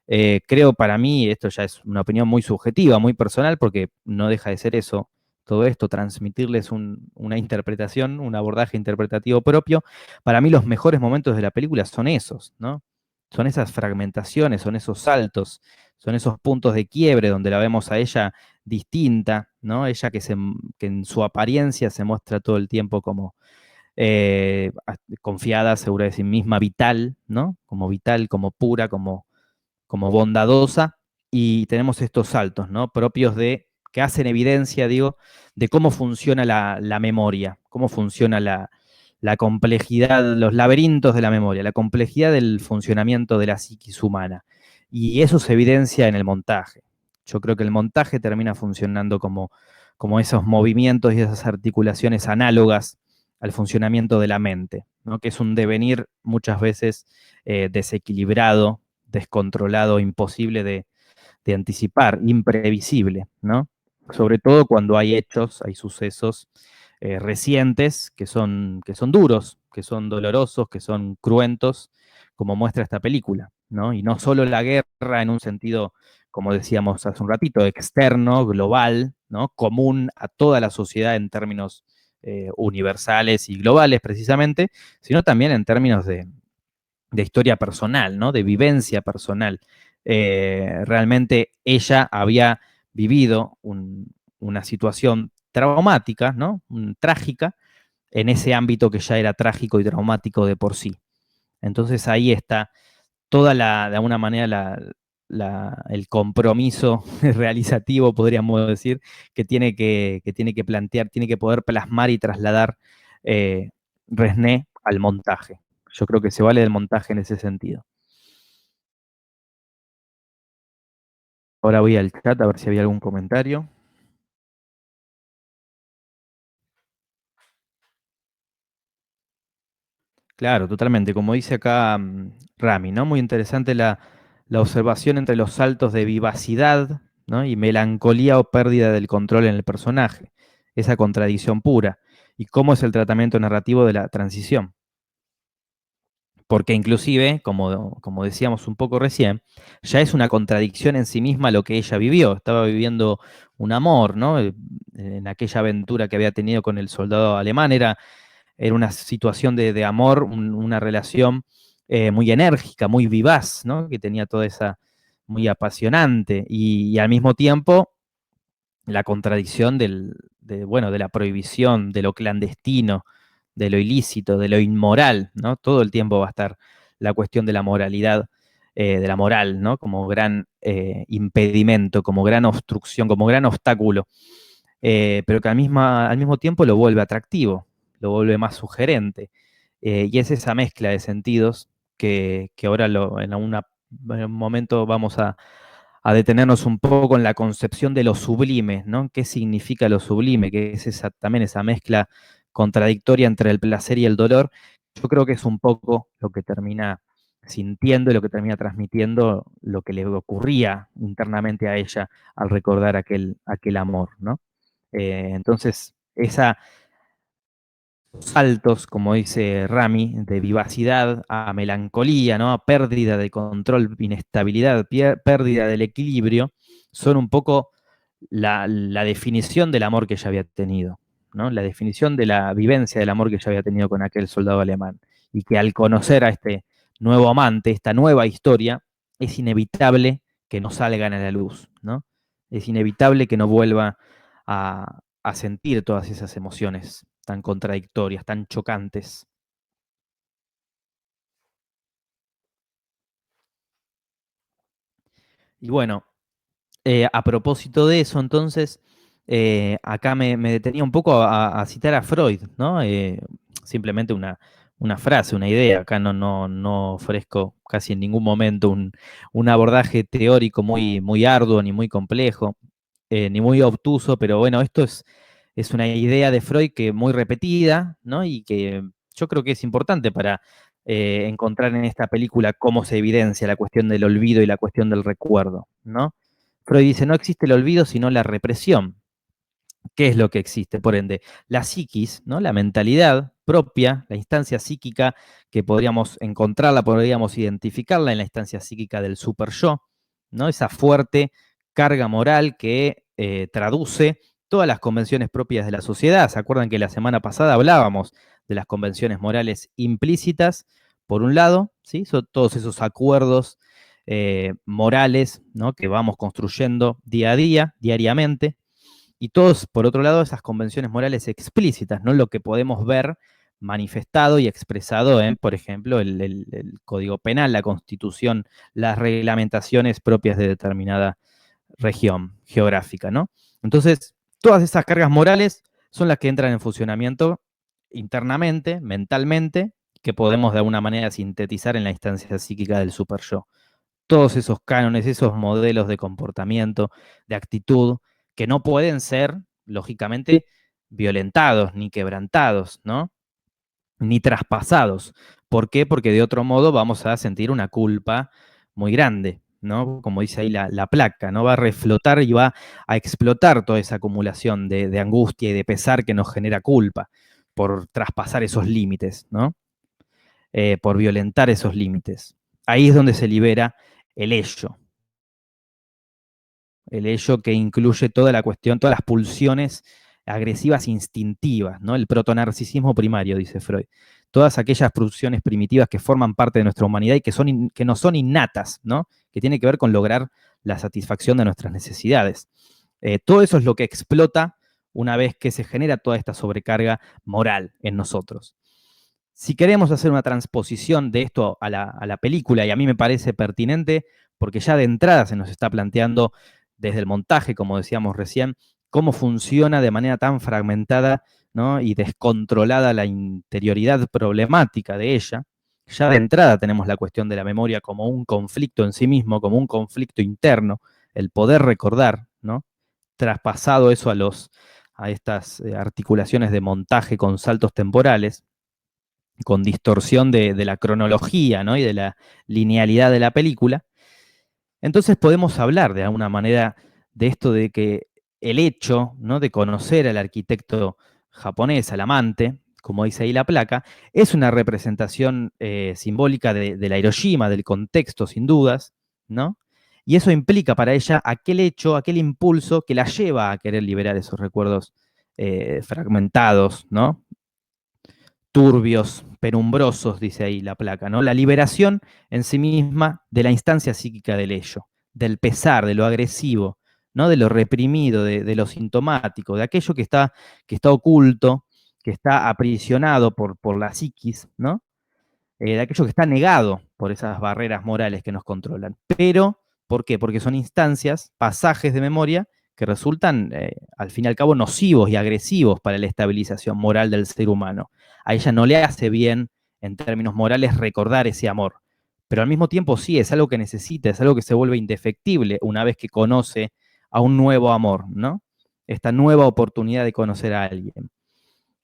Creo para mí, esto ya es una opinión muy subjetiva, muy personal, porque no deja de ser eso, todo esto, transmitirles una interpretación, un abordaje interpretativo propio. Para mí los mejores momentos de la película son esos, ¿no? Son esas fragmentaciones, son esos saltos, son esos puntos de quiebre donde la vemos a ella distinta, ¿no? Ella que en su apariencia se muestra todo el tiempo como confiada, segura de sí misma, vital, ¿no? Como vital, como pura, como bondadosa, y tenemos estos saltos, ¿no? Propios que hacen evidencia, digo, de cómo funciona la memoria, cómo funciona la complejidad, los laberintos de la memoria, la complejidad del funcionamiento de la psiquis humana. Y eso se evidencia en el montaje. Yo creo que el montaje termina funcionando como esos movimientos y esas articulaciones análogas al funcionamiento de la mente, ¿no? Que es un devenir muchas veces desequilibrado, descontrolado, imposible de anticipar, imprevisible, ¿no? Sobre todo cuando hay hechos, hay sucesos recientes que son duros, que son dolorosos, que son cruentos, como muestra esta película, ¿no? Y no solo la guerra en un sentido, como decíamos hace un ratito, externo, global, ¿no? Común a toda la sociedad en términos universales y globales precisamente, sino también en términos de historia personal, ¿no? De vivencia personal. Realmente ella había vivido una situación traumática, ¿no? Trágica, en ese ámbito que ya era trágico y traumático de por sí. Entonces ahí está toda de alguna manera, el compromiso realizativo, podríamos decir, que tiene que plantear, tiene que poder plasmar y trasladar eh, Resné al montaje. Yo creo que se vale del montaje en ese sentido. Ahora voy al chat a ver si había algún comentario. Claro, totalmente. Como dice acá Rami, ¿no? Muy interesante la observación entre los saltos de vivacidad, ¿no? Y melancolía o pérdida del control en el personaje. Esa contradicción pura. Y cómo es el tratamiento narrativo de la transición. Porque inclusive, como decíamos un poco recién, ya es una contradicción en sí misma lo que ella vivió. Estaba viviendo un amor, ¿no? En aquella aventura que había tenido con el soldado alemán, era una situación de amor, una relación muy enérgica, muy vivaz, ¿no? Que tenía toda esa, muy apasionante, y al mismo tiempo la contradicción bueno, de la prohibición, de lo clandestino, de lo ilícito, de lo inmoral, ¿no? Todo el tiempo va a estar la cuestión de la moralidad, de la moral, ¿no? Como gran impedimento, como gran obstrucción, como gran obstáculo, pero que al mismo tiempo lo vuelve atractivo, lo vuelve más sugerente. Y es esa mezcla de sentidos que ahora en un momento vamos a detenernos un poco en la concepción de lo sublime, ¿no? ¿Qué significa lo sublime? Que es también esa mezcla contradictoria entre el placer y el dolor. Yo creo que es un poco lo que termina sintiendo y lo que termina transmitiendo lo que le ocurría internamente a ella al recordar aquel amor, ¿no? Entonces, saltos, como dice Rami, de vivacidad a melancolía, ¿no? A pérdida de control, inestabilidad, pérdida del equilibrio, son un poco la definición del amor que ella había tenido, ¿no? La definición de la vivencia del amor que ella había tenido con aquel soldado alemán. Y que al conocer a este nuevo amante, esta nueva historia, es inevitable que no salgan a la luz, ¿no? Es inevitable que no vuelva a sentir todas esas emociones tan contradictorias, tan chocantes. Y bueno, a propósito de eso, entonces, acá me detenía un poco a citar a Freud, ¿no? Simplemente una frase, una idea. Acá no ofrezco casi en ningún momento un abordaje teórico muy arduo, ni muy complejo, ni muy obtuso, pero bueno, es una idea de Freud que muy repetida, ¿no? Y que yo creo que es importante para encontrar en esta película cómo se evidencia la cuestión del olvido y la cuestión del recuerdo, ¿no? Freud dice, no existe el olvido, sino la represión. ¿Qué es lo que existe? Por ende, la psiquis, ¿no? La mentalidad propia, la instancia psíquica que podríamos encontrarla, podríamos identificarla en la instancia psíquica del super yo, ¿no? Esa fuerte carga moral que traduce todas las convenciones propias de la sociedad. ¿Se acuerdan que la semana pasada hablábamos de las convenciones morales implícitas, por un lado, ¿sí? Son todos esos acuerdos morales, ¿no? Que vamos construyendo día a día, diariamente, y todos, por otro lado, esas convenciones morales explícitas, ¿no? Lo que podemos ver manifestado y expresado en, por ejemplo, el Código Penal, la Constitución, las reglamentaciones propias de determinada región geográfica, ¿no? Entonces, todas esas cargas morales son las que entran en funcionamiento internamente, mentalmente, que podemos de alguna manera sintetizar en la instancia psíquica del super yo. Todos esos cánones, esos modelos de comportamiento, de actitud, que no pueden ser, lógicamente, violentados ni quebrantados, ¿no? Ni traspasados. ¿Por qué? Porque de otro modo vamos a sentir una culpa muy grande, ¿no? Como dice ahí la placa, ¿no? Va a reflotar y va a explotar toda esa acumulación de angustia y de pesar que nos genera culpa. por traspasar esos límites, ¿no? Por violentar esos límites. Ahí es donde se libera el ello. El ello que incluye toda la cuestión, todas las pulsiones agresivas instintivas, ¿no? El protonarcisismo primario, dice Freud. Todas aquellas pulsiones primitivas que forman parte de nuestra humanidad y que no son innatas, ¿no? Que tiene que ver con lograr la satisfacción de nuestras necesidades. Todo eso es lo que explota una vez que se genera toda esta sobrecarga moral en nosotros. Si queremos hacer una transposición de esto a la película, y a mí me parece pertinente, porque ya de entrada se nos está planteando desde el montaje, como decíamos recién, cómo funciona de manera tan fragmentada, ¿no? Y descontrolada la interioridad problemática de ella. Ya de entrada tenemos la cuestión de la memoria como un conflicto en sí mismo, como un conflicto interno, el poder recordar, ¿no? Traspasado eso a estas articulaciones de montaje con saltos temporales, con distorsión de la cronología, ¿no? Y de la linealidad de la película. Entonces podemos hablar de alguna manera de esto de que el hecho, ¿no? De conocer al arquitecto japonés, al amante, como dice ahí la placa, es una representación simbólica de la Hiroshima, del contexto, sin dudas, ¿no? Y eso implica para ella aquel hecho, aquel impulso que la lleva a querer liberar esos recuerdos fragmentados, ¿no? Turbios, penumbrosos, dice ahí la placa, ¿no? La liberación en sí misma de la instancia psíquica del ello, del pesar, de lo agresivo, ¿no? De lo reprimido, de lo sintomático, de aquello que está oculto, que está aprisionado por la psiquis, ¿no? De aquello que está negado por esas barreras morales que nos controlan. Pero, ¿por qué? Porque son instancias, pasajes de memoria que resultan, al fin y al cabo, nocivos y agresivos para la estabilización moral del ser humano. A ella no le hace bien, en términos morales, recordar ese amor. Pero al mismo tiempo sí, es algo que necesita, es algo que se vuelve indefectible una vez que conoce a un nuevo amor, ¿no? Esta nueva oportunidad de conocer a alguien.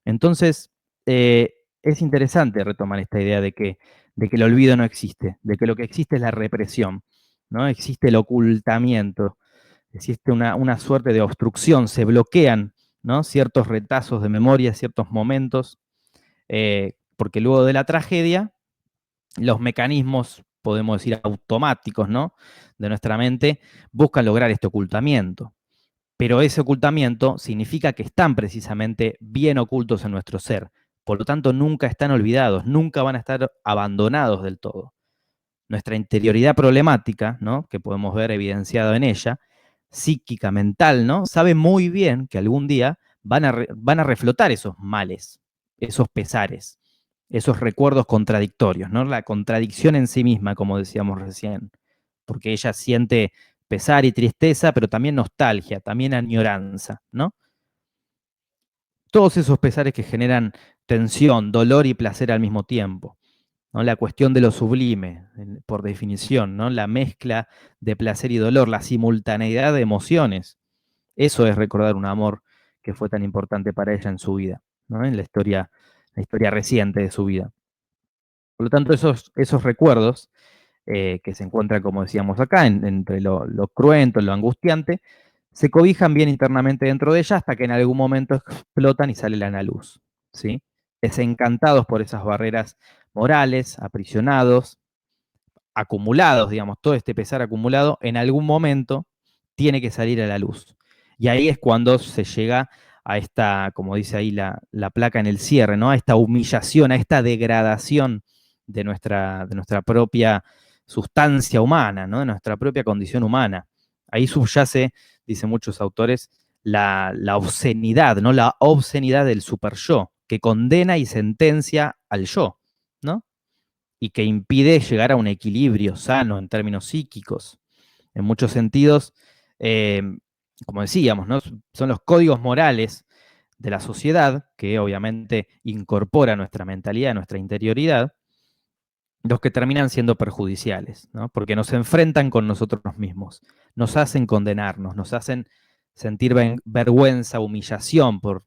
Entonces, es interesante retomar esta idea de que el olvido no existe, de que lo que existe es la represión, ¿no? Existe el ocultamiento, existe una suerte de obstrucción, se bloquean, ¿no? Ciertos retazos de memoria, ciertos momentos, porque luego de la tragedia, los mecanismos, podemos decir, automáticos, ¿no? De nuestra mente, buscan lograr este ocultamiento. Pero ese ocultamiento significa que están precisamente bien ocultos en nuestro ser. Por lo tanto, nunca están olvidados, nunca van a estar abandonados del todo. Nuestra interioridad problemática, ¿no? Que podemos ver evidenciado en ella, psíquica, mental, ¿no? Sabe muy bien que algún día van a reflotar esos males, esos pesares, esos recuerdos contradictorios, ¿no? La contradicción en sí misma, como decíamos recién, porque ella siente pesar y tristeza, pero también nostalgia, también añoranza, ¿no? Todos esos pesares que generan tensión, dolor y placer al mismo tiempo, ¿no? La cuestión de lo sublime, por definición, ¿no? La mezcla de placer y dolor, la simultaneidad de emociones. Eso es recordar un amor que fue tan importante para ella en su vida, ¿no? En la historia reciente de su vida. Por lo tanto, esos recuerdos que se encuentran, como decíamos acá, entre lo cruento, lo angustiante, se cobijan bien internamente dentro de ella hasta que en algún momento explotan y salen a la luz, ¿sí? Desencantados por esas barreras morales, aprisionados, acumulados, digamos, todo este pesar acumulado, en algún momento tiene que salir a la luz. Y ahí es cuando se llega a esta, como dice ahí la placa en el cierre, ¿no? A esta humillación, a esta degradación de nuestra propia sustancia humana, ¿no? De nuestra propia condición humana. Ahí subyace, dicen muchos autores, la obscenidad, ¿no? La obscenidad del super yo, que condena y sentencia al yo, ¿no? Y que impide llegar a un equilibrio sano en términos psíquicos. En muchos sentidos, eh, como decíamos, ¿no? Son los códigos morales de la sociedad, que obviamente incorpora nuestra mentalidad, nuestra interioridad, los que terminan siendo perjudiciales, ¿no? Porque nos enfrentan con nosotros mismos, nos hacen condenarnos, nos hacen sentir vergüenza, humillación por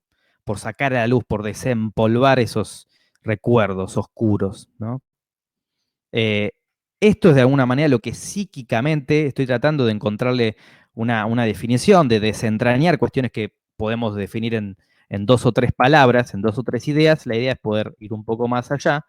sacar a la luz, por desempolvar esos recuerdos oscuros, ¿no? Eh, Esto es de alguna manera lo que psíquicamente estoy tratando de encontrarle una definición, de desentrañar cuestiones que podemos definir en 2 o 3 palabras, en 2 o 3 ideas. La idea es poder ir un poco más allá,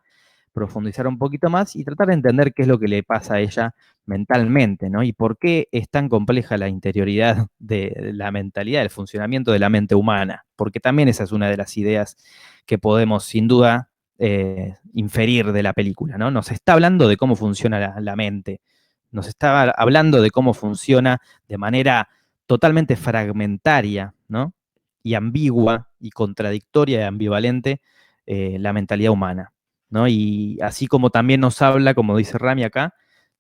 profundizar un poquito más y tratar de entender qué es lo que le pasa a ella mentalmente, ¿no? Y por qué es tan compleja la interioridad de la mentalidad, el funcionamiento de la mente humana, porque también esa es una de las ideas que podemos sin duda inferir de la película, ¿no? Nos está hablando de cómo funciona la mente, nos está hablando de cómo funciona de manera totalmente fragmentaria, ¿no? Y ambigua y contradictoria y ambivalente la mentalidad humana, ¿no? Y así como también nos habla, como dice Rami acá,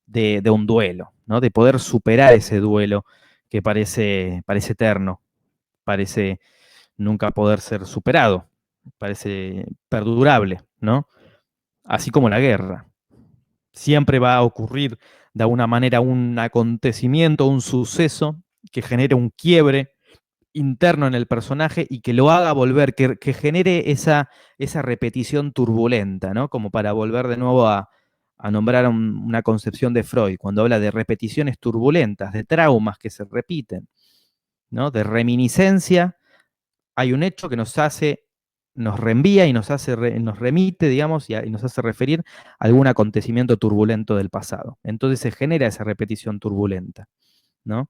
de un duelo, ¿no? De poder superar ese duelo que parece eterno, parece nunca poder ser superado, parece perdurable, ¿no? Así como la guerra. Siempre va a ocurrir de alguna manera un acontecimiento, un suceso que genere un quiebre interno en el personaje y que lo haga volver, que genere esa repetición turbulenta, ¿no? Como para volver de nuevo a nombrar una concepción de Freud, cuando habla de repeticiones turbulentas, de traumas que se repiten, ¿no? De reminiscencia. Hay un hecho que nos reenvía y nos remite, digamos, y nos hace referir a algún acontecimiento turbulento del pasado. Entonces se genera esa repetición turbulenta, ¿no?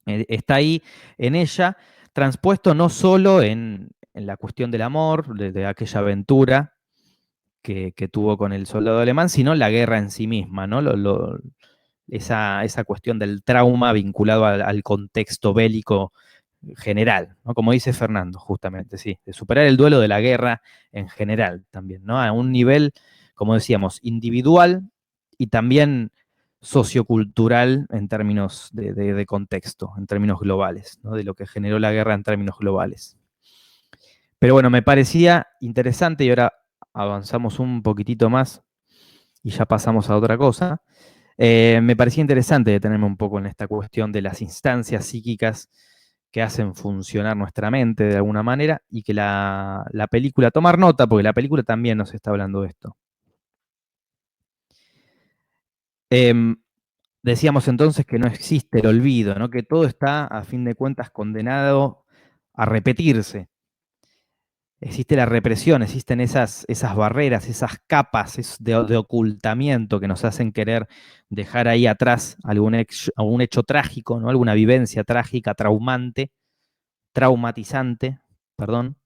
Está ahí en ella, transpuesto no solo en la cuestión del amor, de aquella aventura que tuvo con el soldado alemán, sino la guerra en sí misma, ¿no? Esa cuestión del trauma vinculado al contexto bélico general, ¿no? Como dice Fernando, justamente, sí, de superar el duelo de la guerra en general también, ¿no? A un nivel, como decíamos, individual y también sociocultural en términos de contexto, en términos globales, ¿no? De lo que generó la guerra en términos globales. Pero bueno, me parecía interesante y ahora avanzamos un poquitito más y ya pasamos a otra cosa. Me parecía interesante detenerme un poco en esta cuestión de las instancias psíquicas que hacen funcionar nuestra mente de alguna manera y que la película, tomar nota, porque la película también nos está hablando de esto. Em, Decíamos entonces que no existe el olvido, ¿no? Que todo está, a fin de cuentas, condenado a repetirse. Existe la represión, existen esas barreras, esas capas de ocultamiento que nos hacen querer dejar ahí atrás algún hecho trágico, ¿no? Alguna vivencia trágica, traumatizante, perdón,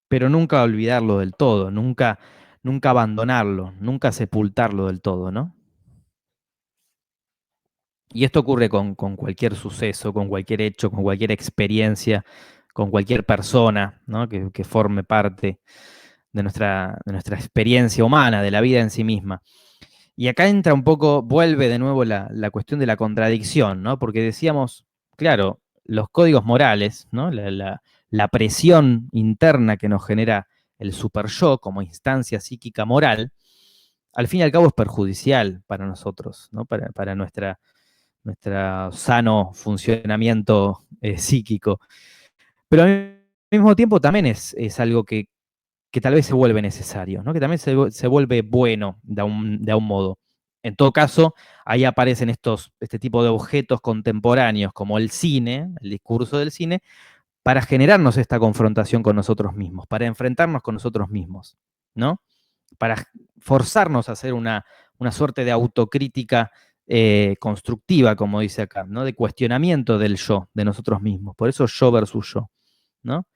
pero nunca olvidarlo del todo, nunca abandonarlo, nunca sepultarlo del todo, ¿no? Y esto ocurre con cualquier suceso, con cualquier hecho, con cualquier experiencia, con cualquier persona, ¿no? Que forme parte de nuestra experiencia humana, de la vida en sí misma. Y acá entra un poco, vuelve de nuevo la cuestión de la contradicción, ¿no? Porque decíamos, claro, los códigos morales, ¿no? La presión interna que nos genera el super yo como instancia psíquica moral, al fin y al cabo es perjudicial para nosotros, ¿no? Para nuestro sano funcionamiento psíquico. Pero al mismo tiempo también es algo que tal vez se vuelve necesario, ¿no? Que también se vuelve bueno de un modo. En todo caso, ahí aparecen este tipo de objetos contemporáneos, como el cine, el discurso del cine, para generarnos esta confrontación con nosotros mismos, para enfrentarnos con nosotros mismos, ¿no? Para forzarnos a hacer una suerte de autocrítica constructiva, como dice acá, ¿no? De cuestionamiento del yo, de nosotros mismos. Por eso yo versus yo, ¿no?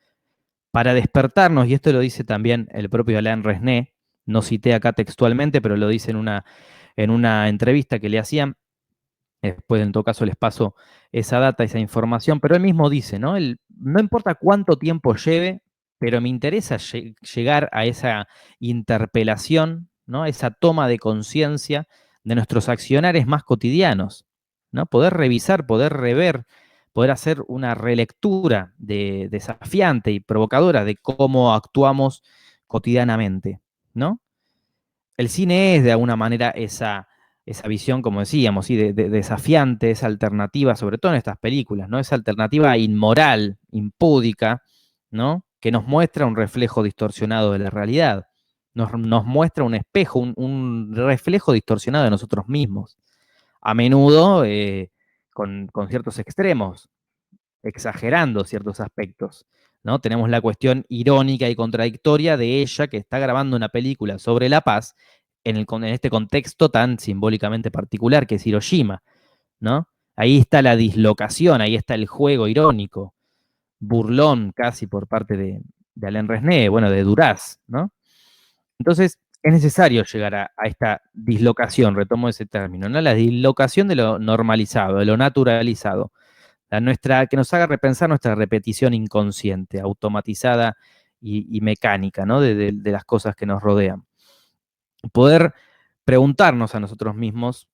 Para despertarnos, y esto lo dice también el propio Alain Resnais, no cité acá textualmente, pero lo dice en una entrevista que le hacían, después en todo caso les paso esa data, esa información, pero él mismo dice, ¿no? No importa cuánto tiempo lleve, pero me interesa llegar a esa interpelación, ¿no? A esa toma de conciencia de nuestros accionares más cotidianos, ¿no? Poder revisar, poder rever, poder hacer una relectura desafiante y provocadora de cómo actuamos cotidianamente, ¿no? El cine es de alguna manera esa visión, como decíamos, ¿sí? de desafiante, esa alternativa, sobre todo en estas películas, ¿no? Esa alternativa inmoral, impúdica, ¿no? Que nos muestra un reflejo distorsionado de la realidad. Nos muestra un espejo, un reflejo distorsionado de nosotros mismos. A menudo con ciertos extremos, exagerando ciertos aspectos. ¿no? Tenemos la cuestión irónica y contradictoria de ella que está grabando una película sobre la paz en este contexto tan simbólicamente particular que es Hiroshima, ¿no? Ahí está la dislocación, ahí está el juego irónico, burlón casi por parte de Alain Resnais, bueno, de Duras, ¿no? Entonces, es necesario llegar a esta dislocación, retomo ese término, ¿no? La dislocación de lo normalizado, de lo naturalizado, que nos haga repensar nuestra repetición inconsciente, automatizada y mecánica, ¿no? De las cosas que nos rodean. Poder preguntarnos a nosotros mismos,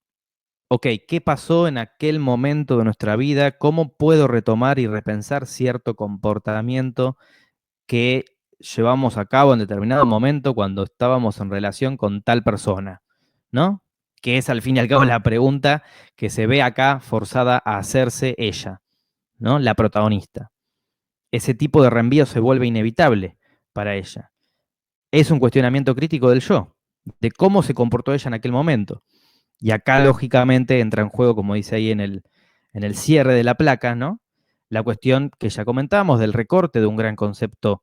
ok, ¿qué pasó en aquel momento de nuestra vida? ¿Cómo puedo retomar y repensar cierto comportamiento que llevamos a cabo en determinado momento cuando estábamos en relación con tal persona? ¿No? Que es al fin y al cabo la pregunta que se ve acá forzada a hacerse ella, ¿no? La protagonista. Ese tipo de reenvío se vuelve inevitable para ella. Es un cuestionamiento crítico del yo, de cómo se comportó ella en aquel momento. Y acá, lógicamente, entra en juego, como dice ahí en el cierre de la placa, ¿no? La cuestión que ya comentamos del recorte de un gran concepto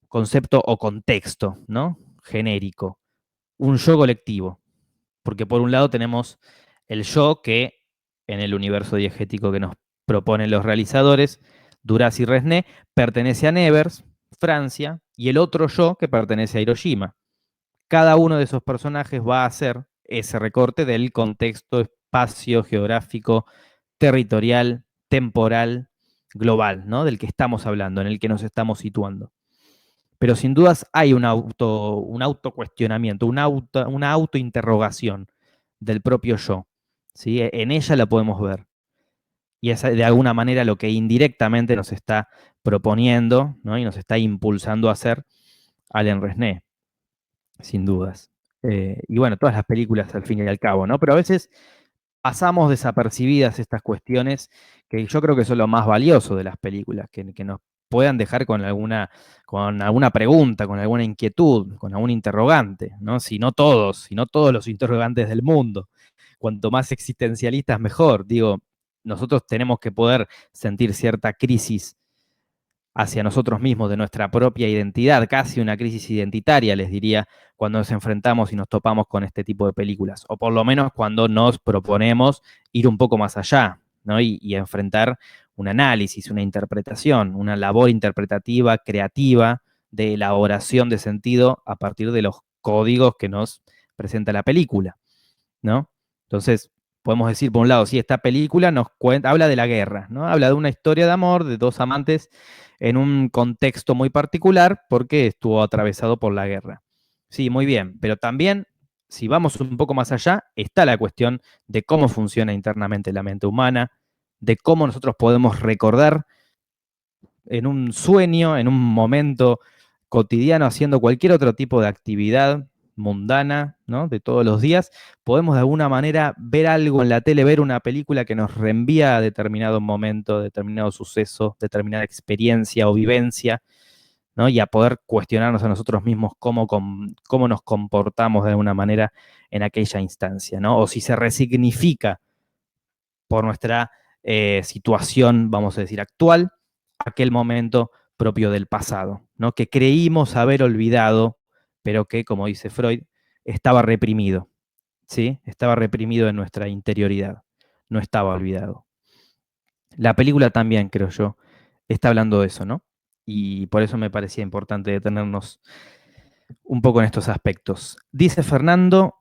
o contexto, ¿no? Genérico. Un yo colectivo. Porque por un lado tenemos el yo que, en el universo diegético que nos proponen los realizadores, Duras y Resnais, pertenece a Nevers, Francia, y el otro yo que pertenece a Hiroshima. Cada uno de esos personajes va a hacer ese recorte del contexto espacio geográfico, territorial, temporal, global, ¿no? Del que estamos hablando, en el que nos estamos situando. Pero sin dudas hay un autocuestionamiento, una autointerrogación del propio yo. ¿Sí? En ella la podemos ver. Y es de alguna manera lo que indirectamente nos está proponiendo, ¿no? Y nos está impulsando a hacer Alain Resnais, sin dudas. Y bueno, todas las películas al fin y al cabo, ¿no? Pero a veces pasamos desapercibidas estas cuestiones que yo creo que son lo más valioso de las películas, que nos puedan dejar con alguna pregunta, con alguna inquietud, con algún interrogante, ¿no? Si no todos los interrogantes del mundo. Cuanto más existencialistas, mejor. Digo, nosotros tenemos que poder sentir cierta crisis hacia nosotros mismos, de nuestra propia identidad, casi una crisis identitaria, les diría, cuando nos enfrentamos y nos topamos con este tipo de películas, o por lo menos cuando nos proponemos ir un poco más allá, ¿no? Y enfrentar un análisis, una interpretación, una labor interpretativa, creativa, de elaboración de sentido a partir de los códigos que nos presenta la película, ¿no? Entonces, podemos decir, por un lado, sí, esta película nos cuenta, habla de la guerra, ¿no? Habla de una historia de amor de dos amantes en un contexto muy particular porque estuvo atravesado por la guerra. Sí, muy bien, pero también, si vamos un poco más allá, está la cuestión de cómo funciona internamente la mente humana, de cómo nosotros podemos recordar en un sueño, en un momento cotidiano, haciendo cualquier otro tipo de actividad mundana, ¿no? De todos los días, podemos de alguna manera ver algo en la tele, ver una película que nos reenvía a determinado momento, determinado suceso, determinada experiencia o vivencia, ¿no? Y a poder cuestionarnos a nosotros mismos cómo nos comportamos de alguna manera en aquella instancia, ¿no? O si se resignifica por nuestra situación, vamos a decir, actual, aquel momento propio del pasado, ¿no? Que creímos haber olvidado, pero que, como dice Freud, estaba reprimido, ¿sí? Estaba reprimido en nuestra interioridad, no estaba olvidado. La película también, creo yo, está hablando de eso, ¿no? Y por eso me parecía importante detenernos un poco en estos aspectos. Dice Fernando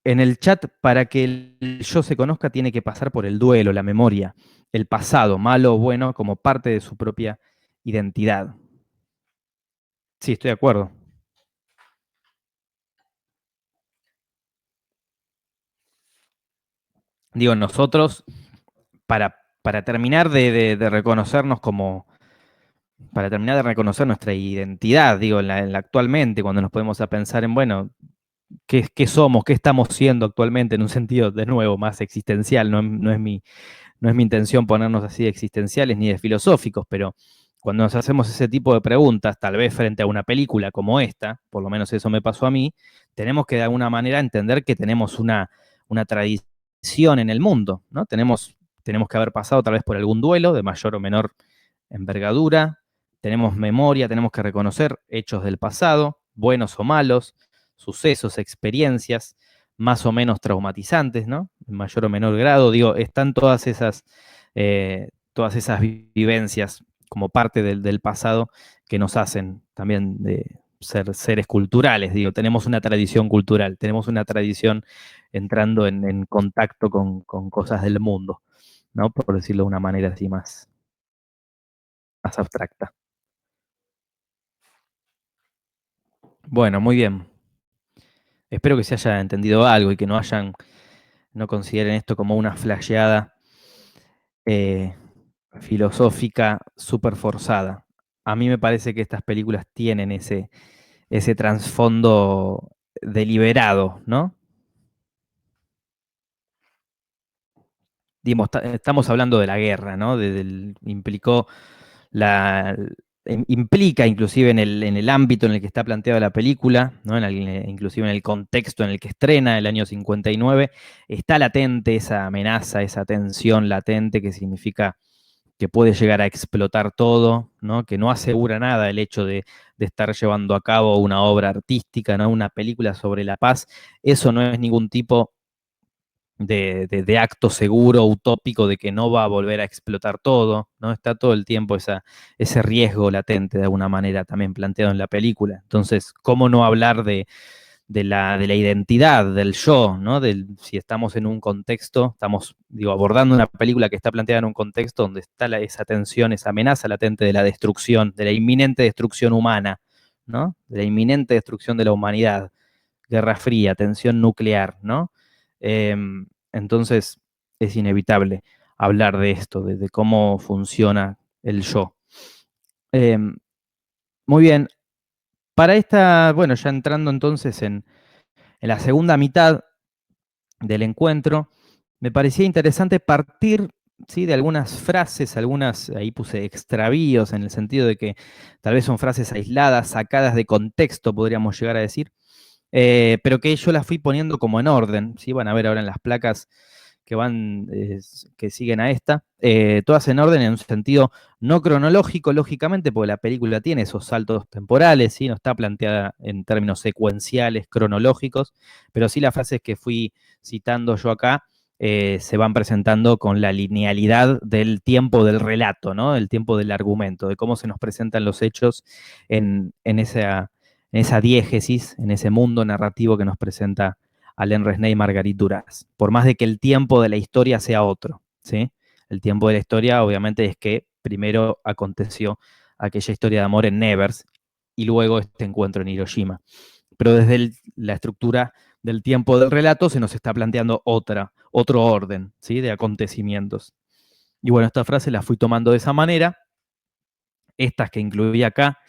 en el chat, para que el yo se conozca tiene que pasar por el duelo, la memoria, el pasado, malo o bueno, como parte de su propia identidad. Sí, estoy de acuerdo. Digo, nosotros, para terminar de reconocernos para terminar de reconocer nuestra identidad, digo, en la actualmente, cuando nos podemos a pensar en, bueno, qué somos, qué estamos siendo actualmente, en un sentido, de nuevo, más existencial, no es mi intención ponernos así de existenciales ni de filosóficos, pero cuando nos hacemos ese tipo de preguntas, tal vez frente a una película como esta, por lo menos eso me pasó a mí, tenemos que de alguna manera entender que tenemos una tradición en el mundo, ¿no? Tenemos que haber pasado tal vez por algún duelo de mayor o menor envergadura, tenemos memoria, tenemos que reconocer hechos del pasado, buenos o malos, sucesos, experiencias, más o menos traumatizantes, ¿no? En mayor o menor grado, digo, están todas esas vivencias como parte del pasado que nos hacen también de ser seres culturales, digo, tenemos una tradición cultural, tenemos una tradición entrando en contacto con cosas del mundo, ¿no? Por decirlo de una manera así más abstracta. Bueno, muy bien. Espero que se haya entendido algo y que no consideren esto como una flasheada eh, filosófica súper forzada. A mí me parece que estas películas tienen ese trasfondo deliberado, ¿no? Digamos, estamos hablando de la guerra, ¿no? Implicó la, implica inclusive en el ámbito en el que está planteada la película, ¿no? Inclusive en el contexto en el que estrena el año 59, está latente esa amenaza, esa tensión latente que significa que puede llegar a explotar todo, ¿no? Que no asegura nada el hecho de estar llevando a cabo una obra artística, ¿no? Una película sobre la paz. Eso no es ningún tipo de acto seguro, utópico, de que no va a volver a explotar todo, ¿no? Está todo el tiempo ese riesgo latente de alguna manera también planteado en la película. Entonces, ¿cómo no hablar de la identidad, del yo, ¿no? Si estamos en un contexto, estamos, digo, abordando una película que está planteada en un contexto donde está esa tensión, esa amenaza latente de la destrucción, de la inminente destrucción humana, ¿no? De la inminente destrucción de la humanidad, Guerra Fría, tensión nuclear, ¿no? Eh, entonces es inevitable hablar de esto, de cómo funciona el yo. Eh, muy bien, para esta, bueno, ya entrando entonces en la segunda mitad del encuentro, me parecía interesante partir, ¿sí? De algunas frases, ahí puse extravíos, en el sentido de que tal vez son frases aisladas, sacadas de contexto, podríamos llegar a decir, pero que yo las fui poniendo como en orden, ¿sí? Van a ver ahora en las placas que que siguen a esta, todas en orden en un sentido no cronológico, lógicamente, porque la película tiene esos saltos temporales, ¿sí? No está planteada en términos secuenciales, cronológicos, pero sí las frases que fui citando yo acá se van presentando con la linealidad del tiempo del relato, ¿no? El tiempo del argumento, de cómo se nos presentan los hechos en esa diégesis, en ese mundo narrativo que nos presenta Alain Resnais y Marguerite Duras. Por más de que el tiempo de la historia sea otro, ¿sí? El tiempo de la historia obviamente es que primero aconteció aquella historia de amor en Nevers y luego este encuentro en Hiroshima. Pero desde la estructura del tiempo del relato se nos está planteando otro orden, ¿sí? De acontecimientos. Y bueno, esta frase la fui tomando de esa manera. Estas que incluí acá,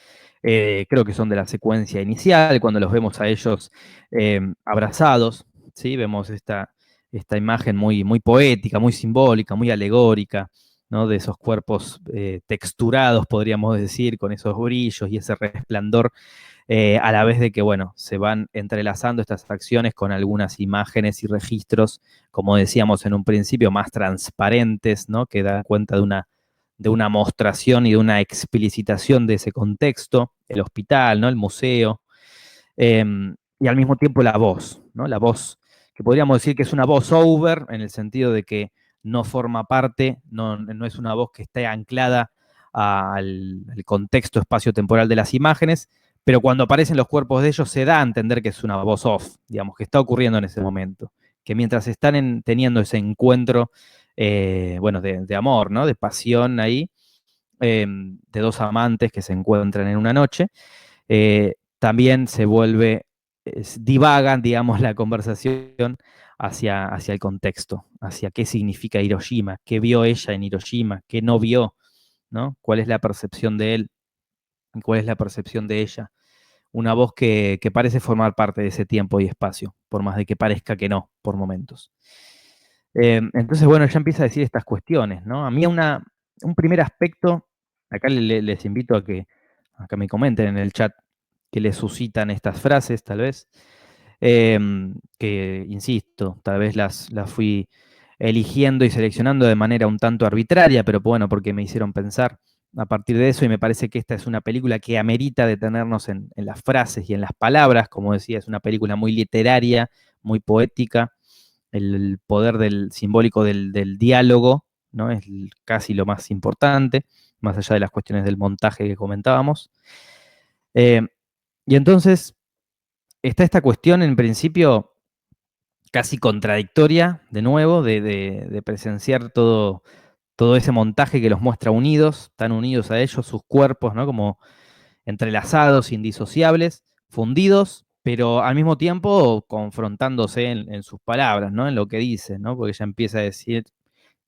creo que son de la secuencia inicial, cuando los vemos a ellos abrazados, ¿sí? Vemos esta imagen muy poética, muy simbólica, muy alegórica, ¿no? De esos cuerpos texturados, podríamos decir, con esos brillos y ese resplandor, a la vez de que, bueno, se van entrelazando estas acciones con algunas imágenes y registros, como decíamos en un principio, más transparentes, ¿no? Que dan cuenta de una mostración y de una explicitación de ese contexto, el hospital, ¿no? El museo, eh, y al mismo tiempo la voz, ¿no? La voz, que podríamos decir que es una voz over, en el sentido de que no forma parte, no es una voz que esté anclada al contexto espacio-temporal de las imágenes, pero cuando aparecen los cuerpos de ellos se da a entender que es una voz off, digamos, que está ocurriendo en ese momento, que mientras están teniendo ese encuentro, bueno, de amor, ¿no? De pasión ahí, de dos amantes que se encuentran en una noche, también se vuelve, divagan, digamos, la conversación hacia el contexto, hacia qué significa Hiroshima, qué vio ella en Hiroshima, qué no vio, ¿no? ¿Cuál es la percepción de él y cuál es la percepción de ella? Una voz que parece formar parte de ese tiempo y espacio, por más de que parezca que no, por momentos. Entonces, bueno, ya empieza a decir estas cuestiones, ¿no? A mí un primer aspecto, acá les invito a que me comenten en el chat que les suscitan estas frases, tal vez, que, insisto, tal vez las fui eligiendo y seleccionando de manera un tanto arbitraria, pero bueno, porque me hicieron pensar. a partir de eso y me parece que esta es una película que amerita detenernos en las frases y en las palabras, como decía, es una película muy literaria, muy poética, el poder del simbólico del diálogo, ¿no? Es casi lo más importante, más allá de las cuestiones del montaje que comentábamos. Eh, y entonces está esta cuestión en principio casi contradictoria, de nuevo, de presenciar todo ese montaje que los muestra unidos, tan unidos a ellos, sus cuerpos, ¿no? Como entrelazados, indisociables, fundidos, pero al mismo tiempo confrontándose en sus palabras, ¿no? En lo que dice, ¿no? Porque ella empieza a decir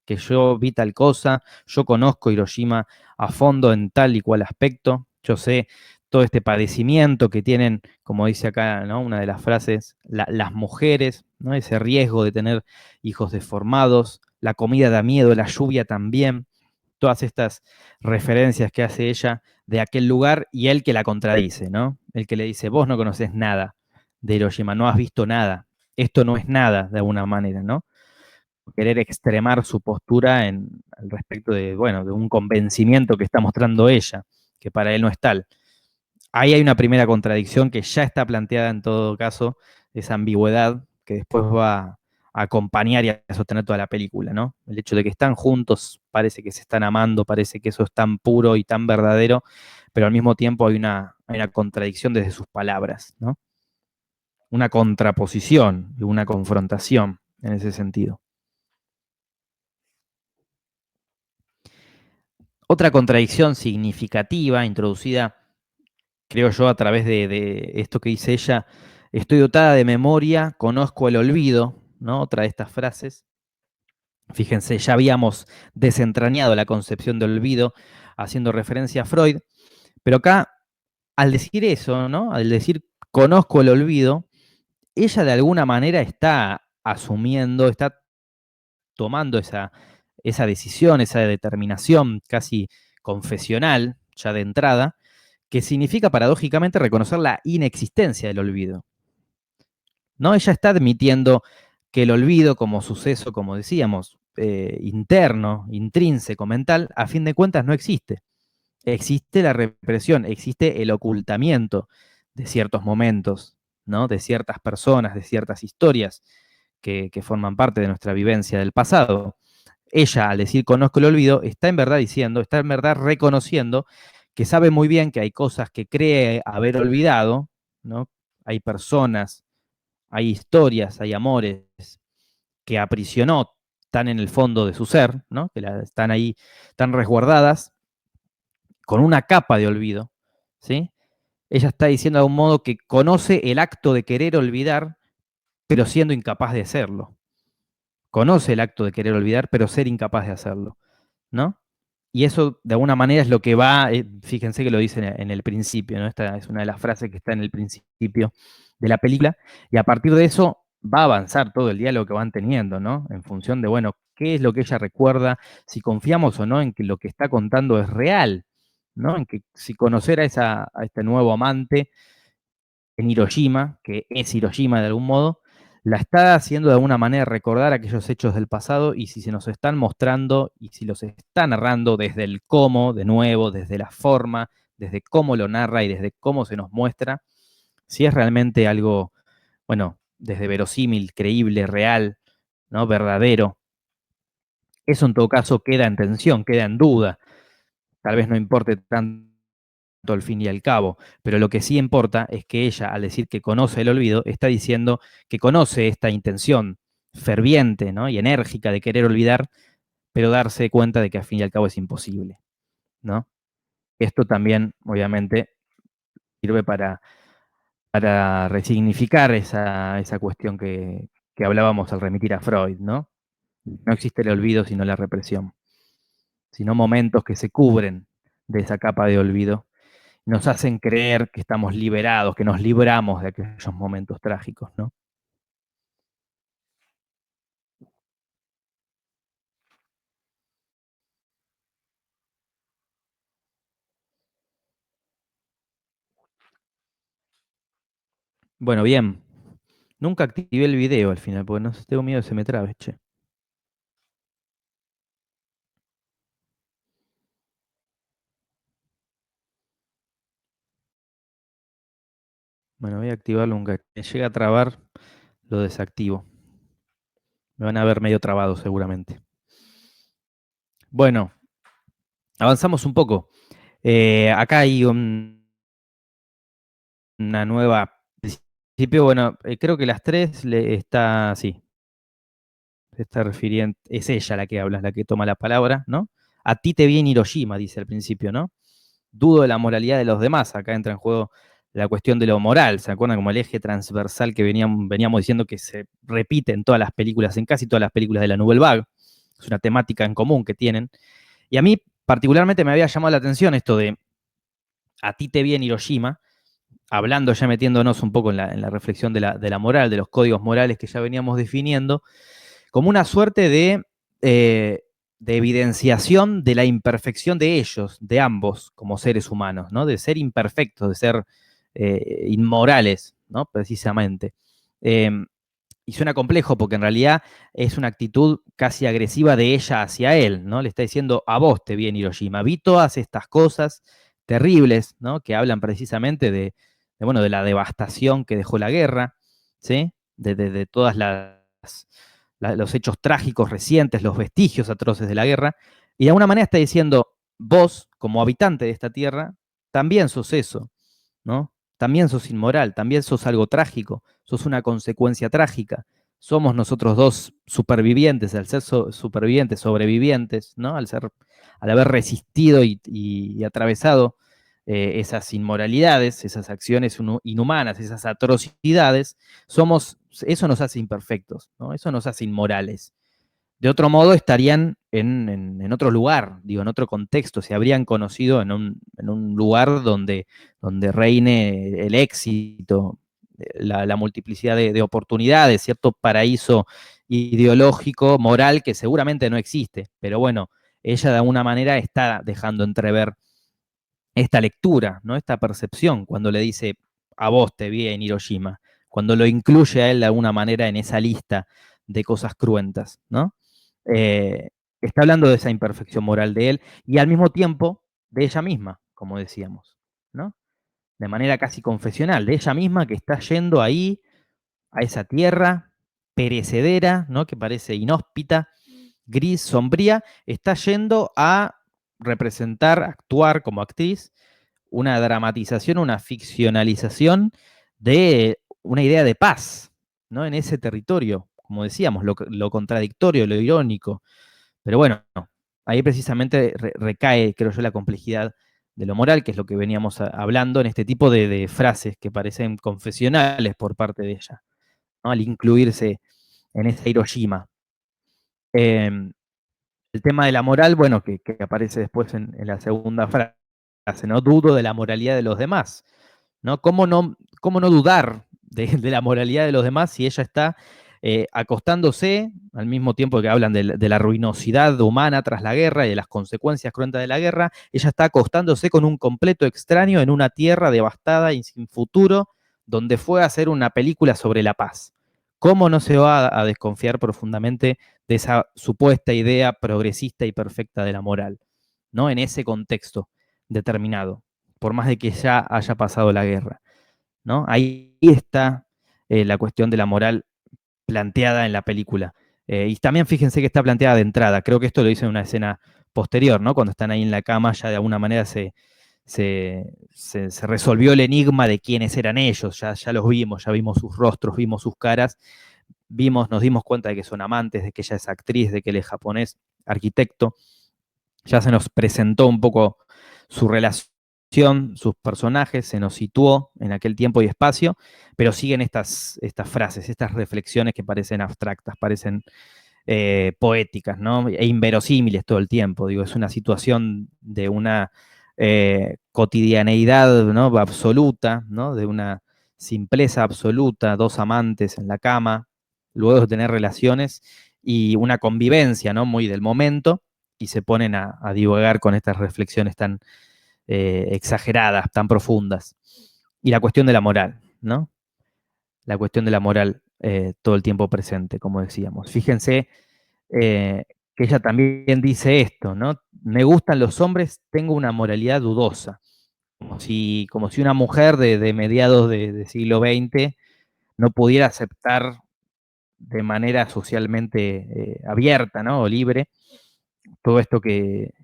que yo vi tal cosa, yo conozco Hiroshima a fondo en tal y cual aspecto, yo sé todo este padecimiento que tienen, como dice acá, ¿no? Una de las frases, las mujeres, ¿no? Ese riesgo de tener hijos deformados, la comida da miedo, la lluvia también, todas estas referencias que hace ella de aquel lugar y él que la contradice, ¿no? El que le dice, vos no conoces nada de Hiroshima, no has visto nada, esto no es nada de alguna manera, ¿no? Querer extremar su postura al respecto de, bueno, de un convencimiento que está mostrando ella, que para él no es tal. Ahí hay una primera contradicción que ya está planteada en todo caso, esa ambigüedad que después va a acompañar y a sostener toda la película, ¿no? El hecho de que están juntos, parece que se están amando, parece que eso es tan puro y tan verdadero, pero al mismo tiempo hay una contradicción desde sus palabras, ¿no? Una contraposición y una confrontación en ese sentido. Otra contradicción significativa introducida, creo yo, a través de esto que dice ella, estoy dotada de memoria, conozco el olvido, ¿no? Otra de estas frases. Fíjense, ya habíamos desentrañado la concepción de olvido haciendo referencia a Freud, pero acá, al decir eso, ¿no? Al decir conozco el olvido, ella de alguna manera está asumiendo, está tomando esa decisión, esa determinación casi confesional, ya de entrada, que significa paradójicamente reconocer la inexistencia del olvido. ¿No? Ella está admitiendo que el olvido como suceso, como decíamos, interno, intrínseco, mental, a fin de cuentas no existe. Existe la represión, existe el ocultamiento de ciertos momentos, ¿no? De ciertas personas, de ciertas historias que forman parte de nuestra vivencia del pasado. Ella, al decir conozco el olvido, está en verdad diciendo, está en verdad reconociendo que sabe muy bien que hay cosas que cree haber olvidado, ¿no? Hay personas, hay historias, hay amores que aprisionó tan en el fondo de su ser, ¿no? Que están ahí tan resguardadas, con una capa de olvido, ¿sí? Ella está diciendo de un modo que conoce el acto de querer olvidar, pero siendo incapaz de hacerlo. Conoce el acto de querer olvidar, pero ser incapaz de hacerlo, ¿no? Y eso de alguna manera es lo que va, fíjense que lo dice en el principio, ¿no? Esta es una de las frases que está en el principio de la película, y a partir de eso va a avanzar todo el diálogo que van teniendo, ¿no? En función de, bueno, qué es lo que ella recuerda, si confiamos o no en que lo que está contando es real, ¿no? En que si conocer a este nuevo amante en Hiroshima, que es Hiroshima de algún modo, la está haciendo de alguna manera recordar aquellos hechos del pasado y si se nos están mostrando y si los está narrando desde el cómo, de nuevo, desde la forma, desde cómo lo narra y desde cómo se nos muestra, si es realmente algo, bueno, desde verosímil, creíble, real, ¿no? Verdadero. Eso en todo caso queda en tensión, queda en duda. Tal vez no importe tanto al fin y al cabo, pero lo que sí importa es que ella, al decir que conoce el olvido, está diciendo que conoce esta intención ferviente, ¿no? Y enérgica de querer olvidar, pero darse cuenta de que al fin y al cabo es imposible, ¿no? Esto también, obviamente, sirve para resignificar esa cuestión que hablábamos al remitir a Freud, ¿no? No existe el olvido sino la represión, sino momentos que se cubren de esa capa de olvido nos hacen creer que estamos liberados, que nos libramos de aquellos momentos trágicos, ¿no? Bueno, bien. Nunca activé el video al final, porque no sé, tengo miedo de que se me trabe, che. Bueno, voy a activarlo un gag. Me llega a trabar, lo desactivo. Me van a ver medio trabado seguramente. Bueno, avanzamos un poco. Acá hay una nueva principio. Bueno, creo que las tres le está, sí, se está refiriendo, es ella la que habla, la que toma la palabra, ¿no? A ti te vi en Hiroshima, dice al principio, ¿no? Dudo de la moralidad de los demás. Acá entra en juego la cuestión de lo moral. ¿Se acuerdan? Como el eje transversal que veníamos diciendo que se repite en todas las películas, en casi todas las películas de la Nouvelle Vague. Es una temática en común que tienen. Y a mí particularmente me había llamado la atención esto de a ti te vi en Hiroshima, hablando ya metiéndonos un poco en la reflexión de la moral, de los códigos morales que ya veníamos definiendo, como una suerte de evidenciación de la imperfección de ellos, de ambos, como seres humanos, ¿no? De ser imperfectos, de ser inmorales, ¿no? Precisamente. Eh, y suena complejo porque en realidad es una actitud casi agresiva de ella hacia él, ¿no? Le está diciendo, a vos te vi en Hiroshima, vi todas estas cosas terribles, ¿no? Que hablan precisamente bueno, de la devastación que dejó la guerra, ¿sí? De todas los hechos trágicos recientes, los vestigios atroces de la guerra, y de alguna manera está diciendo, vos, como habitante de esta tierra, también sos eso, ¿no? También sos inmoral, también sos algo trágico, sos una consecuencia trágica. Somos nosotros dos supervivientes, al ser supervivientes, sobrevivientes, ¿no? Al haber resistido y atravesado esas inmoralidades, esas acciones inhumanas, esas atrocidades, eso nos hace imperfectos, ¿no? Eso nos hace inmorales. De otro modo, estarían en otro lugar, digo, en otro contexto, se habrían conocido en un lugar donde reine el éxito, la multiplicidad de oportunidades, cierto paraíso ideológico, moral, que seguramente no existe. Pero bueno, ella de alguna manera está dejando entrever esta lectura, ¿no? Esta percepción, cuando le dice, a vos te vi en Hiroshima, cuando lo incluye a él de alguna manera en esa lista de cosas cruentas, ¿no? Está hablando de esa imperfección moral de él y al mismo tiempo de ella misma, como decíamos, ¿no? De manera casi confesional, de ella misma que está yendo ahí a esa tierra perecedera, ¿no? Que parece inhóspita, gris, sombría, está yendo a representar, actuar como actriz, una dramatización, una ficcionalización de una idea de paz, ¿no? En ese territorio, como decíamos, lo contradictorio, lo irónico. Pero bueno, ahí precisamente recae, creo yo, la complejidad de lo moral, que es lo que veníamos hablando en este tipo de frases que parecen confesionales por parte de ella, ¿no? Al incluirse en esa Hiroshima. Eh, el tema de la moral, bueno, que aparece después en la segunda frase, ¿no? Dudo de la moralidad de los demás, ¿no? Cómo no dudar de la moralidad de los demás si ella está acostándose, al mismo tiempo que hablan de la ruinosidad humana tras la guerra y de las consecuencias cruentas de la guerra, ella está acostándose con un completo extraño en una tierra devastada y sin futuro, donde fue a hacer una película sobre la paz. ¿Cómo no se va a desconfiar profundamente de esa supuesta idea progresista y perfecta de la moral, ¿no? En ese contexto determinado, por más de que ya haya pasado la guerra, ¿no? Ahí está la cuestión de la moral planteada en la película. Y también fíjense que está planteada de entrada, creo que esto lo hizo en una escena posterior, ¿no? Cuando están ahí en la cama, ya de alguna manera se resolvió el enigma de quiénes eran ellos, ya los vimos, ya vimos sus rostros, vimos sus caras, nos dimos cuenta de que son amantes, de que ella es actriz, de que él es japonés, arquitecto. Ya se nos presentó un poco su relación, sus personajes, se nos situó en aquel tiempo y espacio, pero siguen estas frases, estas reflexiones que parecen abstractas, parecen poéticas, ¿no? E inverosímiles todo el tiempo. Digo, es una situación de una cotidianeidad, ¿no? Absoluta, ¿no? De una simpleza absoluta, dos amantes en la cama, luego de tener relaciones y una convivencia, ¿no? Muy del momento, y se ponen a divagar con estas reflexiones tan exageradas, tan profundas. Y la cuestión de la moral, ¿no? La cuestión de la moral todo el tiempo presente, como decíamos. Fíjense que ella también dice esto, ¿no? Me gustan los hombres, tengo una moralidad dudosa. como si una mujer de mediados de siglo XX no pudiera aceptar de manera socialmente abierta, ¿no? O libre, todo esto que,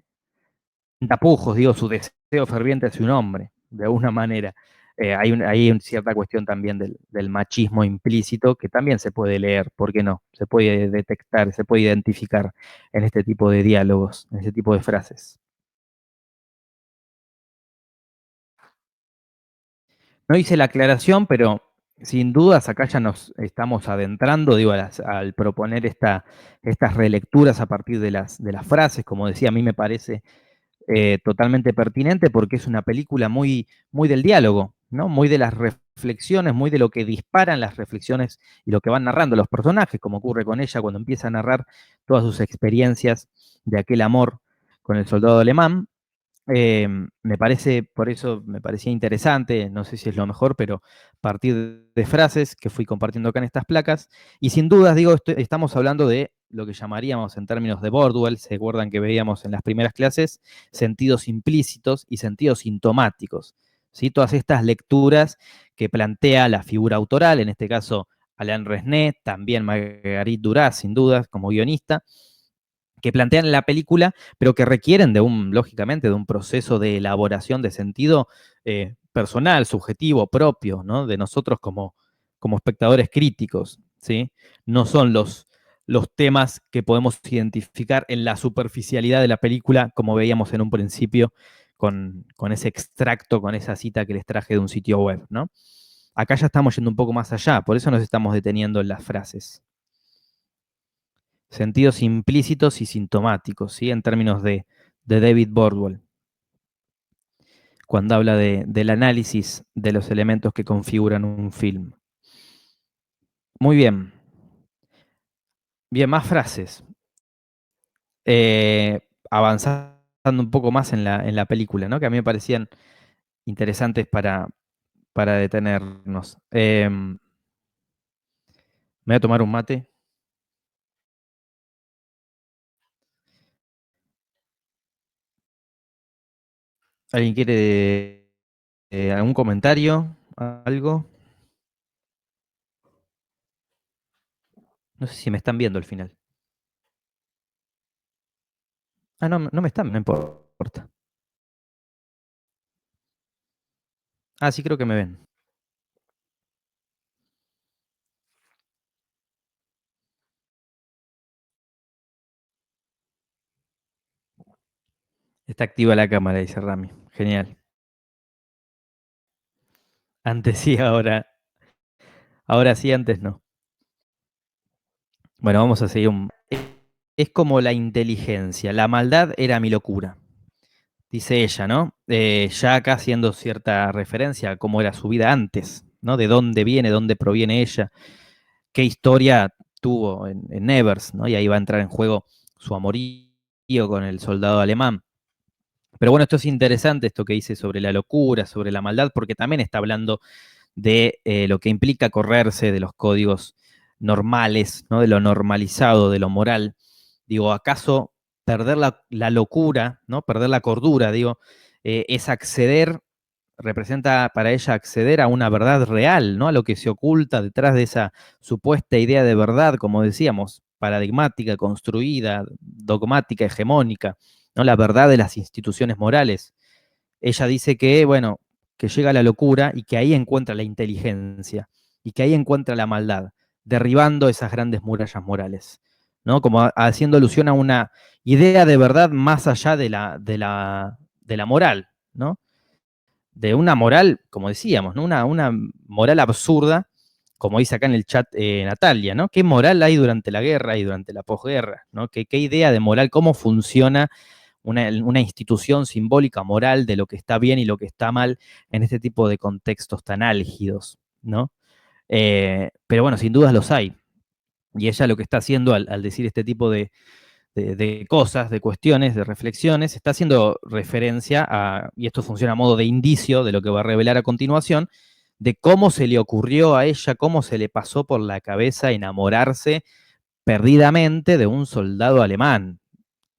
sin tapujos, digo, su deseo ferviente hacia un hombre, de alguna manera. Hay cierta cuestión también del machismo implícito que también se puede leer, ¿por qué no? Se puede detectar, se puede identificar en este tipo de diálogos, en este tipo de frases. No hice la aclaración, pero sin dudas acá ya nos estamos adentrando, digo, al proponer estas relecturas a partir de las frases, como decía, a mí me parece totalmente pertinente porque es una película muy, muy del diálogo, ¿no? Muy de las reflexiones, muy de lo que disparan las reflexiones y lo que van narrando los personajes, como ocurre con ella cuando empieza a narrar todas sus experiencias de aquel amor con el soldado alemán. Me parece, por eso me parecía interesante, no sé si es lo mejor, pero partir de frases que fui compartiendo acá en estas placas. Y sin dudas, digo, estamos hablando de lo que llamaríamos en términos de Bordwell, se acuerdan que veíamos en las primeras clases, sentidos implícitos y sentidos sintomáticos. ¿Sí? Todas estas lecturas que plantea la figura autoral, en este caso Alain Resnais, también Marguerite Duras, sin dudas, como guionista, que plantean en la película, pero que requieren lógicamente, de un proceso de elaboración de sentido personal, subjetivo, propio, ¿no? De nosotros como espectadores críticos, ¿sí? No son los temas que podemos identificar en la superficialidad de la película, como veíamos en un principio con ese extracto, con esa cita que les traje de un sitio web, ¿no? Acá ya estamos yendo un poco más allá, por eso nos estamos deteniendo en las frases. Sentidos implícitos y sintomáticos, ¿sí? En términos de David Bordwell, cuando habla del análisis de los elementos que configuran un film. Muy bien, bien, más frases. Avanzando un poco más en la película, ¿no? Que a mí me parecían interesantes para detenernos. Me voy a tomar un mate. ¿Alguien quiere algún comentario? ¿Algo? No sé si me están viendo al final. Ah, no, no me están, no importa. Ah, sí, creo que me ven. Está activa la cámara, dice Rami. Genial. Antes sí, ahora sí, antes no. Bueno, vamos a seguir Es como la inteligencia. La maldad era mi locura, dice ella, ¿no? Ya acá haciendo cierta referencia a cómo era su vida antes, ¿no? De dónde viene, dónde proviene ella, qué historia tuvo en Nevers, ¿no? Y ahí va a entrar en juego su amorío con el soldado alemán. Pero bueno, esto es interesante, esto que dice sobre la locura, sobre la maldad, porque también está hablando de lo que implica correrse de los códigos normales, ¿no? De lo normalizado, de lo moral. Digo, ¿acaso perder la locura, ¿no? Perder la cordura, digo, es acceder, representa para ella acceder a una verdad real, ¿no? A lo que se oculta detrás de esa supuesta idea de verdad, como decíamos, paradigmática, construida, dogmática, hegemónica, ¿no? La verdad de las instituciones morales. Ella dice que, bueno, que llega a la locura y que ahí encuentra la inteligencia y que ahí encuentra la maldad, derribando esas grandes murallas morales, ¿no? Como haciendo alusión a una idea de verdad más allá de la moral, ¿no? De una moral, como decíamos, ¿no? Una moral absurda, como dice acá en el chat Natalia, ¿no? ¿Qué moral hay durante la guerra y durante la posguerra? ¿No? ¿Qué idea de moral, cómo funciona una institución simbólica moral de lo que está bien y lo que está mal en este tipo de contextos tan álgidos, ¿no? Pero bueno, sin dudas los hay. Y ella lo que está haciendo al decir este tipo de cosas, de cuestiones, de reflexiones, está haciendo referencia a, y esto funciona a modo de indicio de lo que va a revelar a continuación, de cómo se le ocurrió a ella, cómo se le pasó por la cabeza enamorarse perdidamente de un soldado alemán,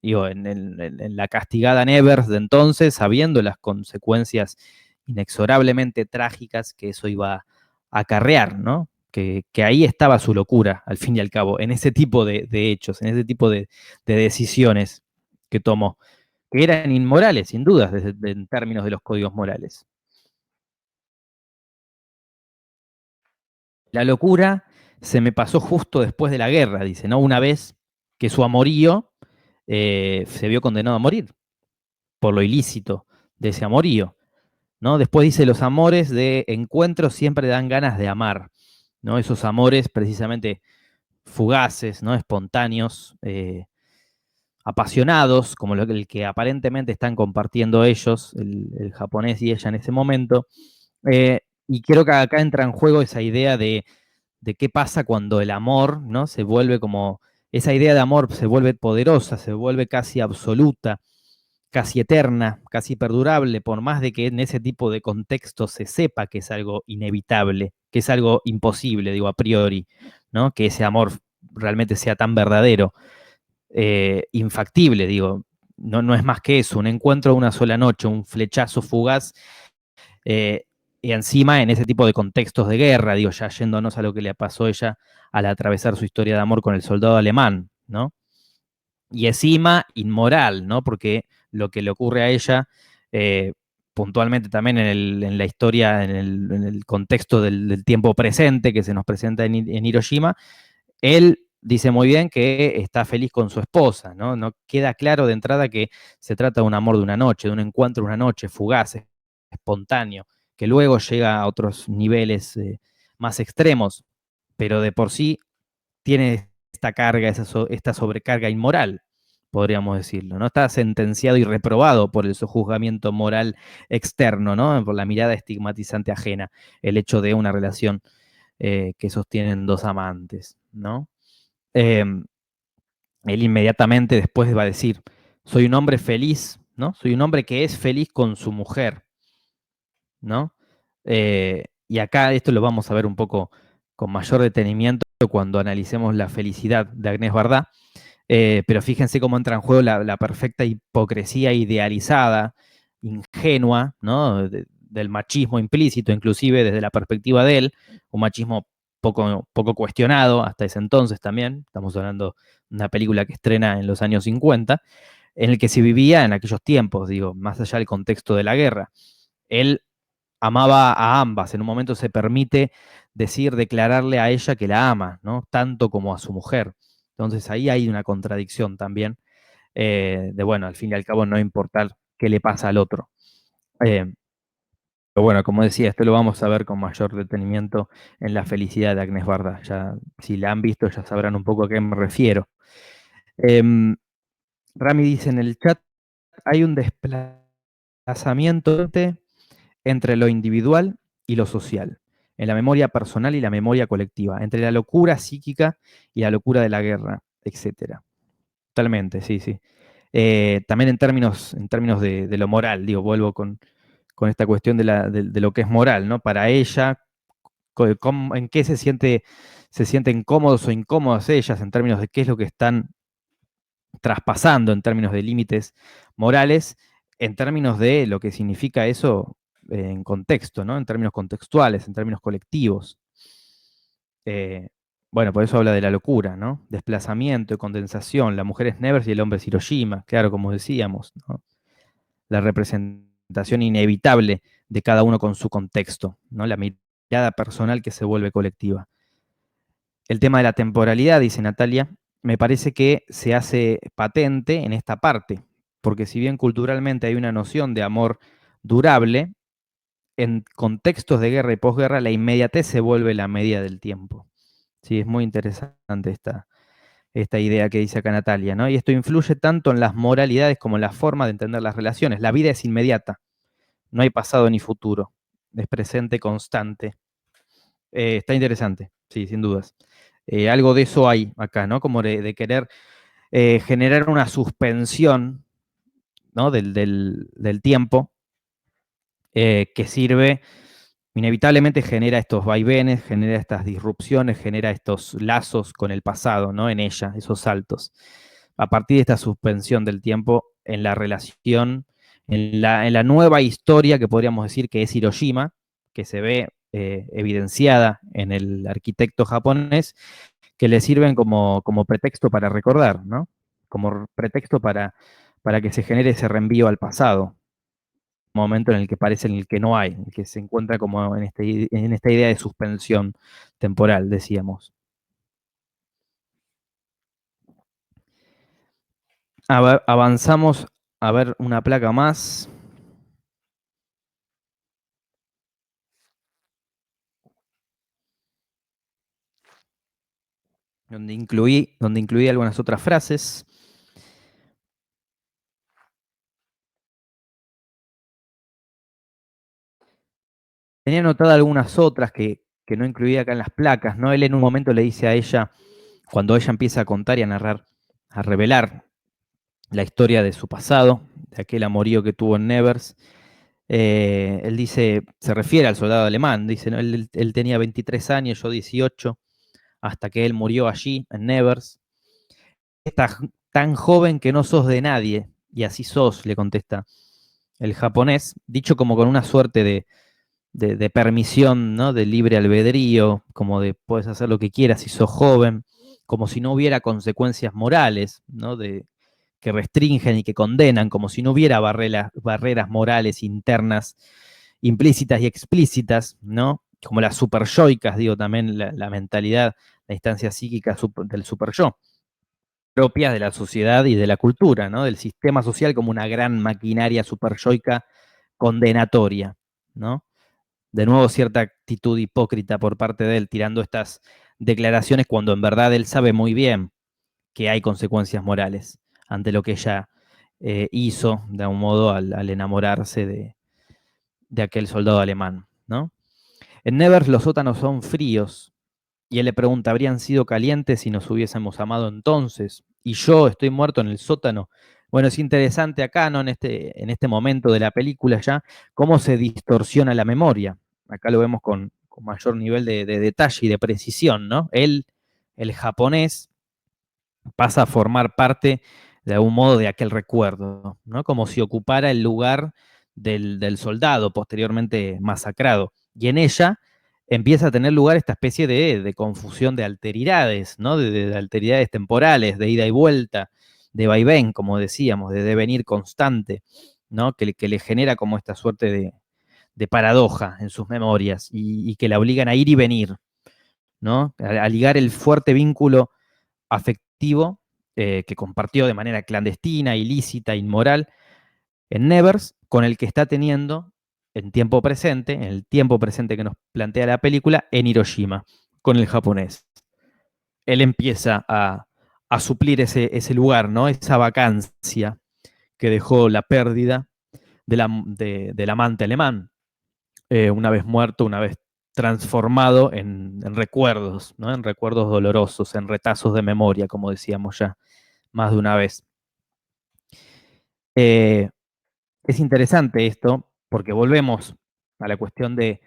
digo, en la castigada Nevers de entonces, sabiendo las consecuencias inexorablemente trágicas que eso iba a acarrear, ¿no? Que ahí estaba su locura, al fin y al cabo, en ese tipo de hechos, en ese tipo de decisiones que tomó, que eran inmorales, sin dudas, en términos de los códigos morales. La locura se me pasó justo después de la guerra, dice, ¿no? Una vez que su amorío se vio condenado a morir por lo ilícito de ese amorío, ¿no? Después dice, los amores de encuentro siempre dan ganas de amar, ¿no? Esos amores precisamente fugaces, ¿no? Espontáneos, apasionados, como el que aparentemente están compartiendo ellos, el japonés y ella en ese momento. Y creo que acá entra en juego esa idea de qué pasa cuando el amor, ¿no? Se vuelve como, esa idea de amor se vuelve poderosa, se vuelve casi absoluta, casi eterna, casi perdurable, por más de que en ese tipo de contexto se sepa que es algo inevitable, que es algo imposible, digo, a priori, ¿no? Que ese amor realmente sea tan verdadero, infactible, digo, no es más que eso, un encuentro de una sola noche, un flechazo fugaz, eh, y encima en ese tipo de contextos de guerra, digo, ya yéndonos a lo que le pasó a ella al atravesar su historia de amor con el soldado alemán, ¿no? Y encima inmoral, ¿no? Porque lo que le ocurre a ella, puntualmente también en la historia, en el contexto del tiempo presente que se nos presenta en Hiroshima, él dice muy bien que está feliz con su esposa, ¿no? No queda claro de entrada que se trata de un amor de una noche, de un encuentro de una noche, fugaz, espontáneo, que luego llega a otros niveles más extremos, pero de por sí tiene esta carga, esta sobrecarga inmoral, podríamos decirlo, ¿no? Está sentenciado y reprobado por el sojuzgamiento moral externo, ¿no? Por la mirada estigmatizante ajena, el hecho de una relación que sostienen dos amantes, ¿no? Eh, Él inmediatamente después va a decir, soy un hombre feliz, ¿no? Soy un hombre que es feliz con su mujer, ¿no? Y acá esto lo vamos a ver un poco con mayor detenimiento cuando analicemos la felicidad de Agnès Varda, pero fíjense cómo entra en juego la perfecta hipocresía idealizada, ingenua, ¿no? Del machismo implícito, inclusive desde la perspectiva de él, un machismo poco cuestionado hasta ese entonces también, estamos hablando de una película que estrena en los años 50, en el que se vivía en aquellos tiempos, digo, más allá del contexto de la guerra. Él amaba a ambas, en un momento se permite decir, declararle a ella que la ama, ¿no? Tanto como a su mujer. Entonces ahí hay una contradicción también, de, bueno, al fin y al cabo no importar qué le pasa al otro. Eh, pero bueno, como decía, esto lo vamos a ver con mayor detenimiento en La felicidad de Agnès Varda. Ya, si la han visto, ya sabrán un poco a qué me refiero. Em, Rami dice en el chat, hay un desplazamiento entre lo individual y lo social, en la memoria personal y la memoria colectiva, entre la locura psíquica y la locura de la guerra, etcétera. Totalmente, sí, sí. También en términos de lo moral, digo, vuelvo con esta cuestión de lo que es moral, ¿no? Para ella, en qué se sienten cómodos o incómodos ellas en términos de qué es lo que están traspasando en términos de límites morales, en términos de lo que significa eso en contexto, ¿no? En términos contextuales, en términos colectivos. Eh, bueno, por eso habla de la locura, ¿no? Desplazamiento, condensación, la mujer es Nevers y el hombre es Hiroshima, claro, como decíamos, ¿no? La representación inevitable de cada uno con su contexto, ¿no? La mirada personal que se vuelve colectiva. El tema de la temporalidad, dice Natalia, me parece que se hace patente en esta parte, porque si bien culturalmente hay una noción de amor durable, en contextos de guerra y posguerra la inmediatez se vuelve la medida del tiempo. Sí, es muy interesante esta idea que dice acá Natalia, ¿no? Y esto influye tanto en las moralidades como en la forma de entender las relaciones. La vida es inmediata, no hay pasado ni futuro, es presente constante. Está interesante, sí, sin dudas. Algo de eso hay acá, ¿no? Como de querer generar una suspensión, ¿no? Del tiempo que sirve, inevitablemente genera estos vaivenes, genera estas disrupciones, genera estos lazos con el pasado, ¿no? En ella, esos saltos. A partir de esta suspensión del tiempo en la relación, en la nueva historia que podríamos decir que es Hiroshima, que se ve evidenciada en el arquitecto japonés, que le sirven como pretexto para recordar, ¿no? Como pretexto para que se genere ese reenvío al pasado, un momento en el que parece en el que no hay, en el que se encuentra como en esta idea de suspensión temporal, decíamos. A ver, avanzamos a ver una placa más, donde incluí algunas otras frases. Tenía anotadas algunas otras que no incluía acá en las placas, ¿no? Él en un momento le dice a ella, cuando ella empieza a contar y a narrar, a revelar la historia de su pasado, de aquel amorío que tuvo en Nevers, él dice, se refiere al soldado alemán, dice, ¿no? Él tenía 23 años, yo 18, hasta que él murió allí, en Nevers. Estás tan joven que no sos de nadie, y así sos, le contesta el japonés, dicho como con una suerte de permisión, ¿no? De libre albedrío, como de puedes hacer lo que quieras si sos joven, como si no hubiera consecuencias morales, ¿no? Que restringen y que condenan, como si no hubiera barreras morales internas implícitas y explícitas, ¿no? Como las superyoicas, digo también la mentalidad, la instancia psíquica del superyo, propias de la sociedad y de la cultura, ¿no? Del sistema social como una gran maquinaria superyoica condenatoria, ¿no? De nuevo, cierta actitud hipócrita por parte de él, tirando estas declaraciones cuando en verdad él sabe muy bien que hay consecuencias morales ante lo que ella hizo, de algún modo, al enamorarse de aquel soldado alemán, ¿no? En Nevers los sótanos son fríos, y él le pregunta, ¿habrían sido calientes si nos hubiésemos amado entonces? Y yo estoy muerto en el sótano. Bueno, es interesante acá, ¿no? En este momento de la película ya, cómo se distorsiona la memoria. Acá lo vemos con mayor nivel de detalle y de precisión, ¿no? Él, el japonés, pasa a formar parte de algún modo de aquel recuerdo, ¿no? Como si ocupara el lugar del soldado posteriormente masacrado. Y en ella empieza a tener lugar esta especie de confusión de alteridades, ¿no? De alteridades temporales, de ida y vuelta, de vaivén, como decíamos, de devenir constante, ¿no? Que le genera como esta suerte de paradoja en sus memorias y que la obligan a ir y venir, ¿no? A ligar el fuerte vínculo afectivo que compartió de manera clandestina, ilícita, inmoral en Nevers, con el que está teniendo en tiempo presente, en el tiempo presente que nos plantea la película, en Hiroshima, con el japonés. Él empieza a suplir ese lugar, ¿no? Esa vacancia que dejó la pérdida del amante alemán, una vez muerto, una vez transformado en recuerdos, ¿no? En recuerdos dolorosos, en retazos de memoria, como decíamos ya más de una vez. Eh, es interesante esto porque volvemos a la cuestión de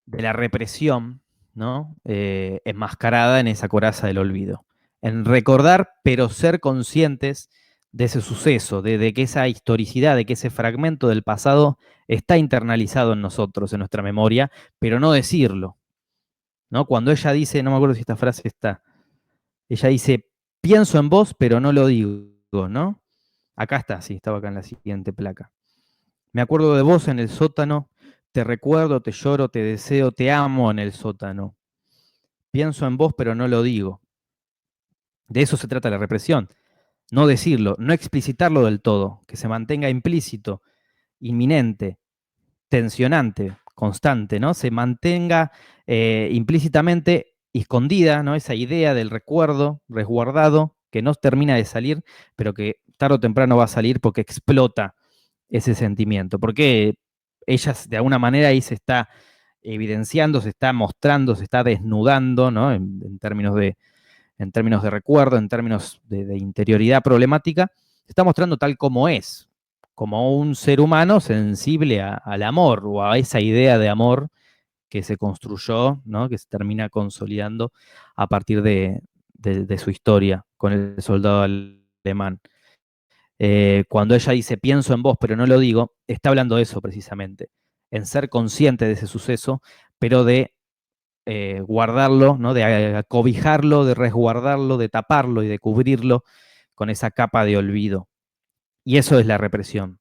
la represión, ¿no? Enmascarada en esa coraza del olvido. En recordar, pero ser conscientes de ese suceso, de que esa historicidad, de que ese fragmento del pasado está internalizado en nosotros, en nuestra memoria, pero no decirlo, ¿no? Cuando ella dice, no me acuerdo si esta frase está, ella dice, pienso en vos, pero no lo digo, ¿no? Acá está, sí, estaba acá en la siguiente placa. Me acuerdo de vos en el sótano, te recuerdo, te lloro, te deseo, te amo en el sótano. Pienso en vos, pero no lo digo. De eso se trata la represión. No decirlo, no explicitarlo del todo, que se mantenga implícito, inminente, tensionante, constante, ¿no? Se mantenga implícitamente escondida, ¿no? Esa idea del recuerdo resguardado que no termina de salir, pero que tarde o temprano va a salir porque explota ese sentimiento. Porque ella de alguna manera ahí se está evidenciando, se está mostrando, se está desnudando, ¿no? En términos de recuerdo, en términos de interioridad problemática, se está mostrando tal como es, como un ser humano sensible al amor o a esa idea de amor que se construyó, ¿no? Que se termina consolidando a partir de su historia con el soldado alemán. Cuando ella dice pienso en vos, pero no lo digo, está hablando de eso precisamente, en ser consciente de ese suceso, pero de guardarlo, ¿no? De acobijarlo, de resguardarlo, de taparlo y de cubrirlo con esa capa de olvido. Y eso es la represión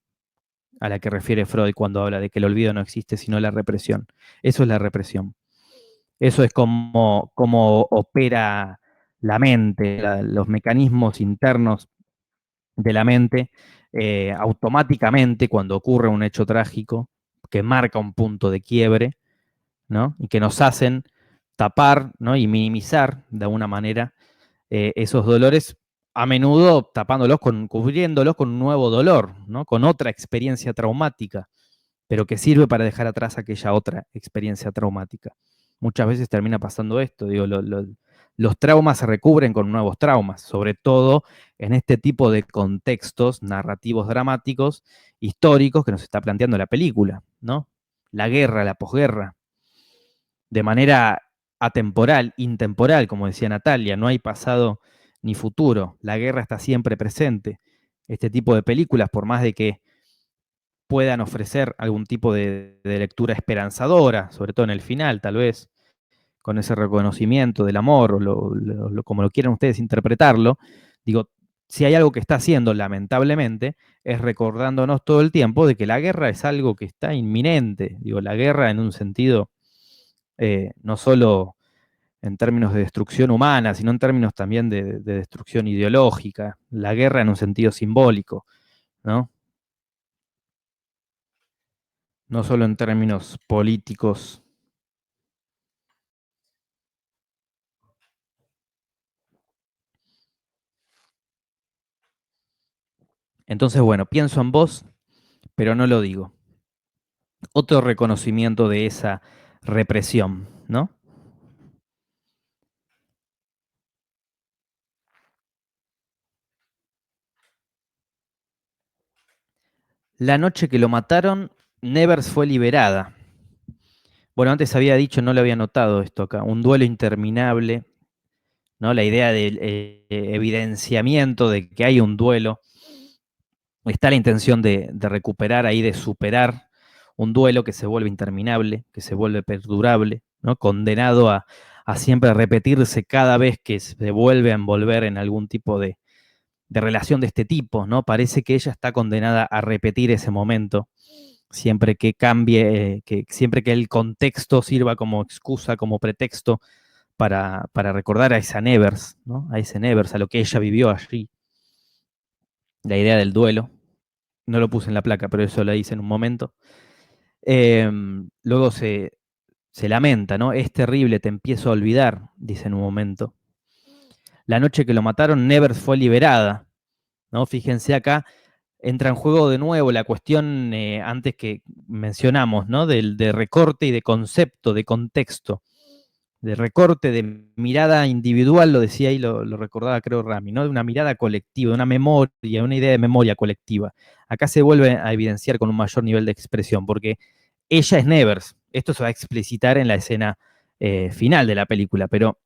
a la que refiere Freud cuando habla de que el olvido no existe, sino la represión. Eso es la represión. Eso es como opera la mente, los mecanismos internos de la mente, automáticamente cuando ocurre un hecho trágico que marca un punto de quiebre, ¿no? Y que nos hacen tapar, ¿no? Y minimizar de alguna manera esos dolores, a menudo tapándolos, cubriéndolos con un nuevo dolor, ¿no? Con otra experiencia traumática, pero que sirve para dejar atrás aquella otra experiencia traumática. Muchas veces termina pasando esto, digo, los traumas se recubren con nuevos traumas, sobre todo en este tipo de contextos narrativos dramáticos, históricos que nos está planteando la película, ¿no? La guerra, la posguerra, de manera atemporal, intemporal, como decía Natalia, no hay pasado ni futuro, la guerra está siempre presente. Este tipo de películas, por más de que puedan ofrecer algún tipo de lectura esperanzadora, sobre todo en el final, tal vez, con ese reconocimiento del amor, o como lo quieran ustedes interpretarlo, digo, si hay algo que está haciendo, lamentablemente, es recordándonos todo el tiempo de que la guerra es algo que está inminente. Digo, la guerra en un sentido no solo en términos de destrucción humana, sino en términos también de destrucción ideológica. La guerra en un sentido simbólico, ¿no? No solo en términos políticos. Entonces, bueno, pienso en vos, pero no lo digo. Otro reconocimiento de esa represión, ¿no? La noche que lo mataron, Nevers fue liberada. Bueno, antes había dicho, no lo había notado esto acá, un duelo interminable, ¿no? La idea del evidenciamiento de que hay un duelo. Está la intención de recuperar ahí, de superar un duelo que se vuelve interminable, que se vuelve perdurable, ¿no? Condenado a siempre repetirse cada vez que se vuelve a envolver en algún tipo de relación de este tipo, ¿no? Parece que ella está condenada a repetir ese momento, siempre que cambie, que siempre que el contexto sirva como excusa, como pretexto para recordar a esa Nevers, ¿no? A ese Nevers, a lo que ella vivió allí, la idea del duelo. No lo puse en la placa, pero eso lo hice en un momento. Luego se lamenta, ¿no? Es terrible, te empiezo a olvidar, dice en un momento. La noche que lo mataron, Nevers fue liberada, ¿no? Fíjense acá, entra en juego de nuevo la cuestión antes que mencionamos, ¿no? De recorte y de concepto, de contexto, de recorte, de mirada individual, lo decía ahí, lo recordaba creo Rami, ¿no? De una mirada colectiva, de una memoria, una idea de memoria colectiva. Acá se vuelve a evidenciar con un mayor nivel de expresión, porque ella es Nevers. Esto se va a explicitar en la escena final de la película, pero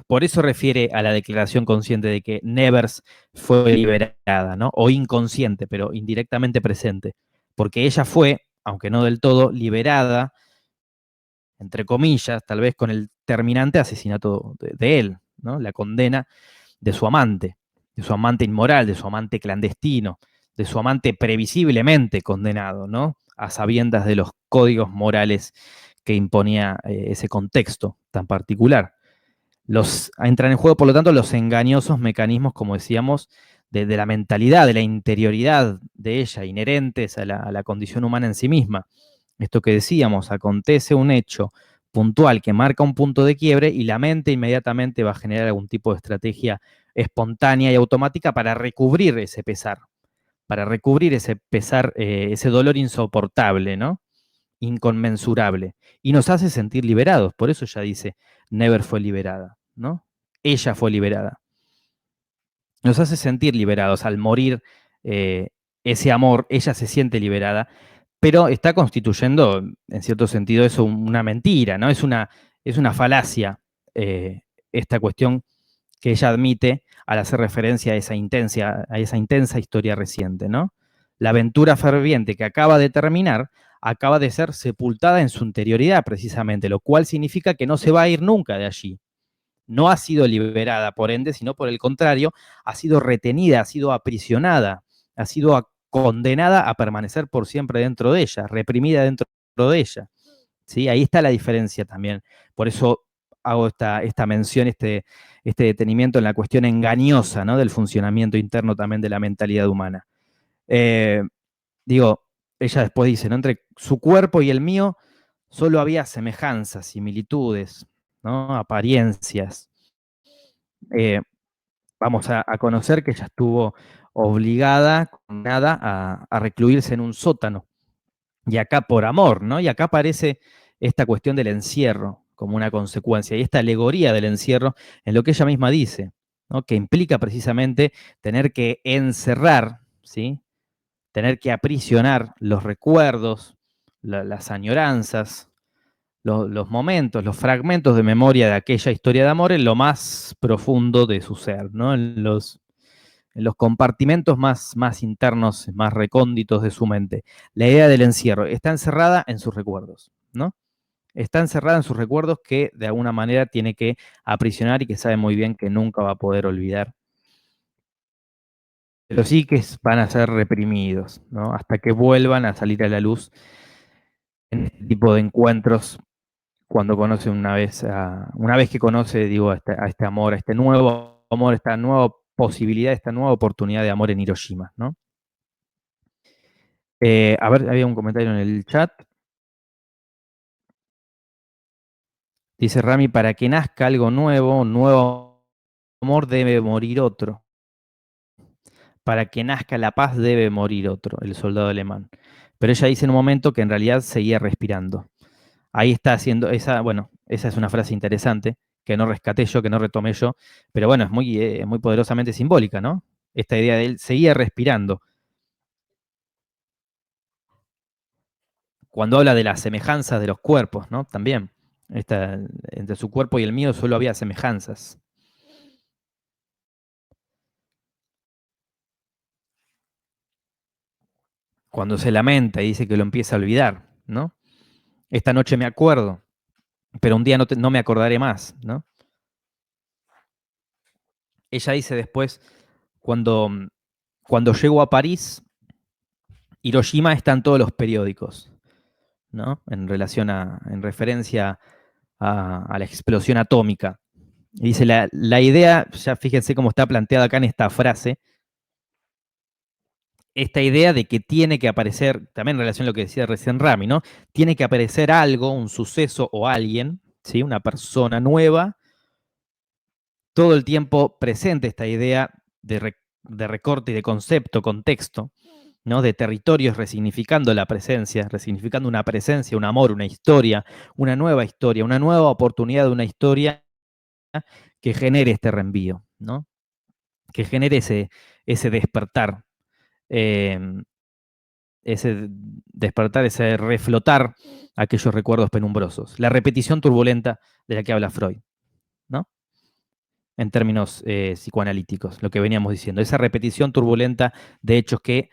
por eso refiere a la declaración consciente de que Nevers fue liberada, ¿no? O inconsciente, pero indirectamente presente. Porque ella fue, aunque no del todo, liberada, entre comillas, tal vez con el terminante asesinato de él, ¿no? La condena de su amante inmoral, de su amante clandestino, de su amante previsiblemente condenado, ¿no? A sabiendas de los códigos morales que imponía ese contexto tan particular. Entran en juego, por lo tanto, los engañosos mecanismos, como decíamos, de la mentalidad, de la interioridad de ella, inherentes a la condición humana en sí misma. Esto que decíamos, acontece un hecho puntual que marca un punto de quiebre y la mente inmediatamente va a generar algún tipo de estrategia espontánea y automática para recubrir ese pesar, ese dolor insoportable, ¿no? Inconmensurable. Y nos hace sentir liberados, por eso ella dice, Never fue liberada, ¿no? Ella fue liberada. Nos hace sentir liberados al morir ese amor, ella se siente liberada, pero está constituyendo, en cierto sentido, eso una mentira, ¿no? Es una falacia esta cuestión que ella admite al hacer referencia a esa intensa historia reciente, ¿no? La aventura ferviente que acaba de terminar acaba de ser sepultada en su interioridad, precisamente, lo cual significa que no se va a ir nunca de allí. No ha sido liberada, por ende, sino por el contrario, ha sido retenida, ha sido aprisionada, ha sido condenada a permanecer por siempre dentro de ella, reprimida dentro de ella. ¿Sí? Ahí está la diferencia también. Por eso hago esta mención, este detenimiento en la cuestión engañosa, ¿no? Del funcionamiento interno también de la mentalidad humana. Eh, digo, ella después dice, ¿no? Entre su cuerpo y el mío solo había semejanzas, similitudes, ¿no? Apariencias. Eh, vamos a conocer que ella estuvo obligada, condenada a recluirse en un sótano. Y acá por amor, ¿no? Y acá aparece esta cuestión del encierro como una consecuencia, y esta alegoría del encierro en lo que ella misma dice, ¿no? Que implica precisamente tener que encerrar, ¿sí? Tener que aprisionar los recuerdos, las añoranzas, los momentos, los fragmentos de memoria de aquella historia de amor en lo más profundo de su ser, ¿no? En los compartimentos más internos, más recónditos de su mente. La idea del encierro está encerrada en sus recuerdos, ¿no? Está encerrada en sus recuerdos que de alguna manera tiene que aprisionar y que sabe muy bien que nunca va a poder olvidar. Pero sí que van a ser reprimidos, ¿no? Hasta que vuelvan a salir a la luz en este tipo de encuentros cuando conoce una vez que conoce, digo, a este amor, a este nuevo amor, esta nueva posibilidad, esta nueva oportunidad de amor en Hiroshima, ¿no? A ver, había un comentario en el chat. Dice Rami, para que nazca algo nuevo, un nuevo amor debe morir otro. Para que nazca la paz debe morir otro, el soldado alemán. Pero ella dice en un momento que en realidad seguía respirando. Ahí está haciendo bueno, esa es una frase interesante, que no rescaté yo, que no retomé yo, pero bueno, es muy poderosamente simbólica, ¿no? Esta idea de él seguía respirando. Cuando habla de las semejanzas de los cuerpos, ¿no? También. Entre su cuerpo y el mío solo había semejanzas. Cuando se lamenta y dice que lo empieza a olvidar, ¿no? Esta noche me acuerdo, pero un día no me acordaré más, ¿no? Ella dice después, cuando, cuando llego a París, Hiroshima está en todos los periódicos, ¿no? En referencia a la explosión atómica. Y dice, la idea, ya fíjense cómo está planteada acá en esta frase, esta idea de que tiene que aparecer, también en relación a lo que decía recién Rami, ¿no? Tiene que aparecer algo, un suceso o alguien, ¿sí? Una persona nueva, todo el tiempo presente esta idea de recorte y de concepto, contexto, ¿no? De territorios resignificando la presencia, resignificando una presencia, un amor, una nueva historia, una nueva oportunidad de una historia que genere este reenvío, ¿no? Que genere ese despertar, eh, ese despertar, ese reflotar aquellos recuerdos penumbrosos. La repetición turbulenta de la que habla Freud, ¿no? En términos psicoanalíticos, lo que veníamos diciendo. Esa repetición turbulenta de hechos que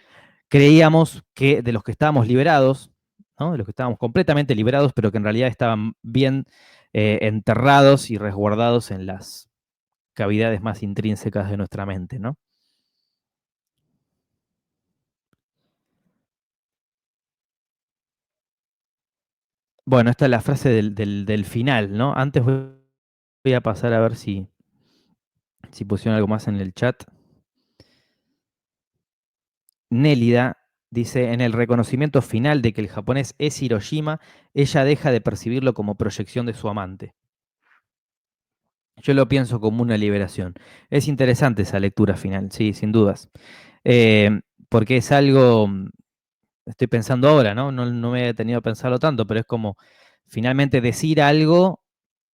creíamos que de los que estábamos liberados, ¿no? De los que estábamos completamente liberados, pero que en realidad estaban bien enterrados y resguardados en las cavidades más intrínsecas de nuestra mente, ¿no? Bueno, esta es la frase del final, ¿no? Antes voy a pasar a ver si pusieron algo más en el chat. Nélida dice, en el reconocimiento final de que el japonés es Hiroshima, ella deja de percibirlo como proyección de su amante. Yo lo pienso como una liberación. Es interesante esa lectura final, sí, sin dudas. Porque es algo, estoy pensando ahora, ¿no? No me he tenido a pensarlo tanto, pero es como finalmente decir algo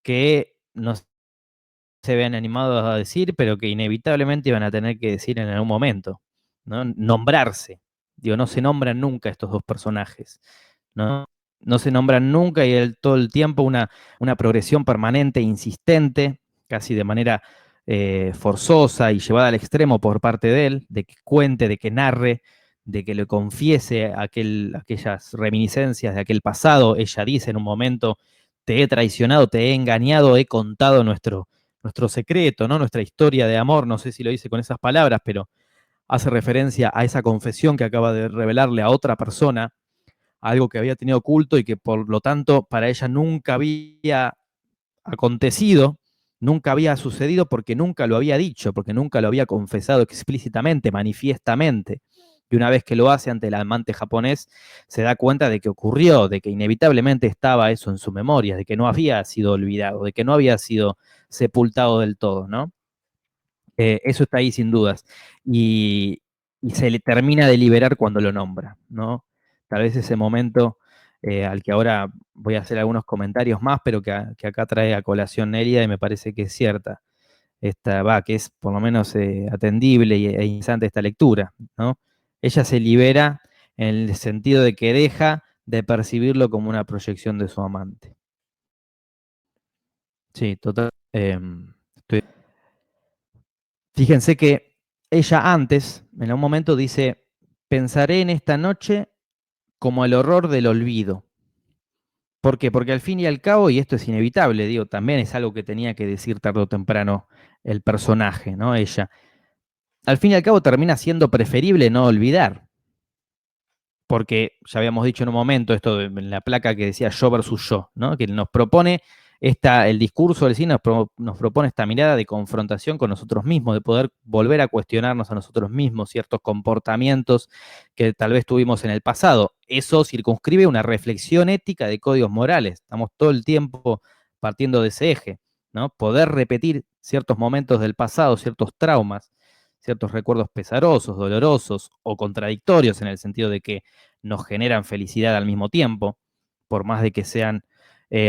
que no se vean animados a decir, pero que inevitablemente iban a tener que decir en algún momento, ¿no? Nombrarse. Digo, no se nombran nunca estos dos personajes, ¿no? No se nombran nunca y todo el tiempo una progresión permanente, insistente, casi de manera forzosa y llevada al extremo por parte de él, de que cuente, de que narre, de que le confiese aquellas reminiscencias de aquel pasado. Ella dice en un momento, te he traicionado, te he engañado, he contado nuestro secreto, ¿no? Nuestra historia de amor, no sé si lo dice con esas palabras, pero hace referencia a esa confesión que acaba de revelarle a otra persona, algo que había tenido oculto y que por lo tanto para ella nunca había acontecido, nunca había sucedido porque nunca lo había dicho, porque nunca lo había confesado explícitamente, manifiestamente. Y una vez que lo hace ante el amante japonés, se da cuenta de que ocurrió, de que inevitablemente estaba eso en su memoria, de que no había sido olvidado, de que no había sido sepultado del todo, ¿no? Eso está ahí sin dudas. Y se le termina de liberar cuando lo nombra, ¿no? Tal vez ese momento al que ahora voy a hacer algunos comentarios más, pero que acá trae a colación Nérida y me parece que es cierta. Que es por lo menos atendible e interesante esta lectura, ¿no? Ella se libera en el sentido de que deja de percibirlo como una proyección de su amante. Sí, total. Fíjense que ella antes, en un momento dice, pensaré en esta noche como el horror del olvido. ¿Por qué? Porque al fin y al cabo, y esto es inevitable, digo, también es algo que tenía que decir tarde o temprano el personaje, ¿no? Ella. Al fin y al cabo termina siendo preferible no olvidar, porque ya habíamos dicho en un momento esto en la placa que decía yo versus yo, ¿no? Que nos propone el discurso del cine nos propone esta mirada de confrontación con nosotros mismos, de poder volver a cuestionarnos a nosotros mismos ciertos comportamientos que tal vez tuvimos en el pasado. Eso circunscribe una reflexión ética de códigos morales. Estamos todo el tiempo partiendo de ese eje, ¿no? Poder repetir ciertos momentos del pasado, ciertos traumas, ciertos recuerdos pesarosos, dolorosos o contradictorios en el sentido de que nos generan felicidad al mismo tiempo, por más de que sean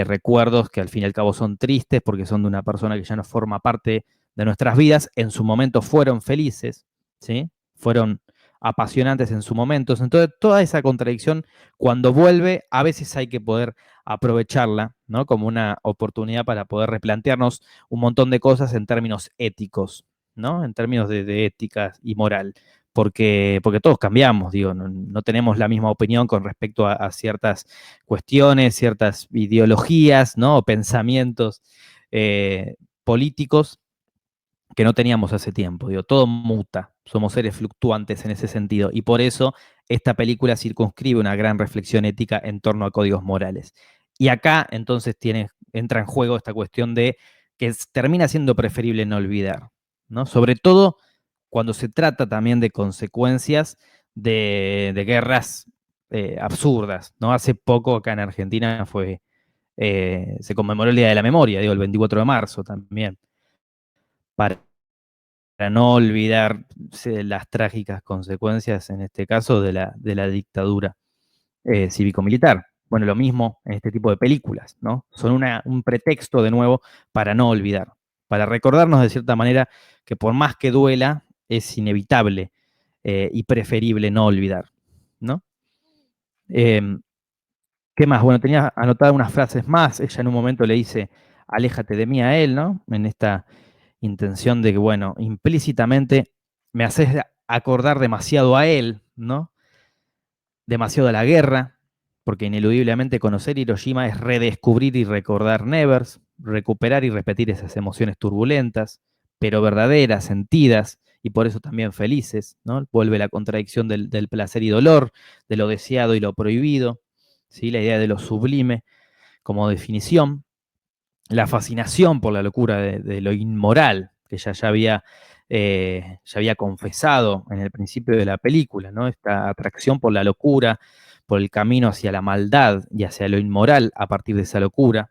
recuerdos que al fin y al cabo son tristes porque son de una persona que ya no forma parte de nuestras vidas, en su momento fueron felices, ¿sí? Fueron apasionantes en su momento. Entonces, toda esa contradicción, cuando vuelve, a veces hay que poder aprovecharla, ¿no? Como una oportunidad para poder replantearnos un montón de cosas en términos éticos, ¿no? En términos de ética y moral porque todos cambiamos, digo, no tenemos la misma opinión con respecto a ciertas cuestiones, ciertas ideologías, ¿no? O pensamientos políticos que no teníamos hace tiempo. Digo, todo muta, somos seres fluctuantes en ese sentido, y por eso esta película circunscribe una gran reflexión ética en torno a códigos morales. Y acá entonces entra en juego esta cuestión de que termina siendo preferible no olvidar, ¿no? Sobre todo cuando se trata también de consecuencias de guerras absurdas, ¿no? Hace poco acá en Argentina se conmemoró el Día de la Memoria, digo, el 24 de marzo también, para no olvidar las trágicas consecuencias, en este caso, de la dictadura cívico-militar. Bueno, lo mismo en este tipo de películas, ¿no? Son un pretexto, de nuevo, para no olvidar, para recordarnos de cierta manera que por más que duela, es inevitable y preferible no olvidar, ¿no? Eh, ¿Qué más? Bueno, tenía anotadas unas frases más. Ella en un momento le dice, aléjate de mí a él, ¿no? En esta intención de que, bueno, implícitamente me haces acordar demasiado a él, ¿no? Demasiado a la guerra, porque ineludiblemente conocer Hiroshima es redescubrir y recordar Nevers, recuperar y repetir esas emociones turbulentas, pero verdaderas, sentidas, y por eso también felices, ¿no? Vuelve la contradicción del placer y dolor, de lo deseado y lo prohibido, ¿sí? La idea de lo sublime como definición, la fascinación por la locura de lo inmoral, que ya había confesado en el principio de la película, ¿no? Esta atracción por la locura, por el camino hacia la maldad y hacia lo inmoral a partir de esa locura,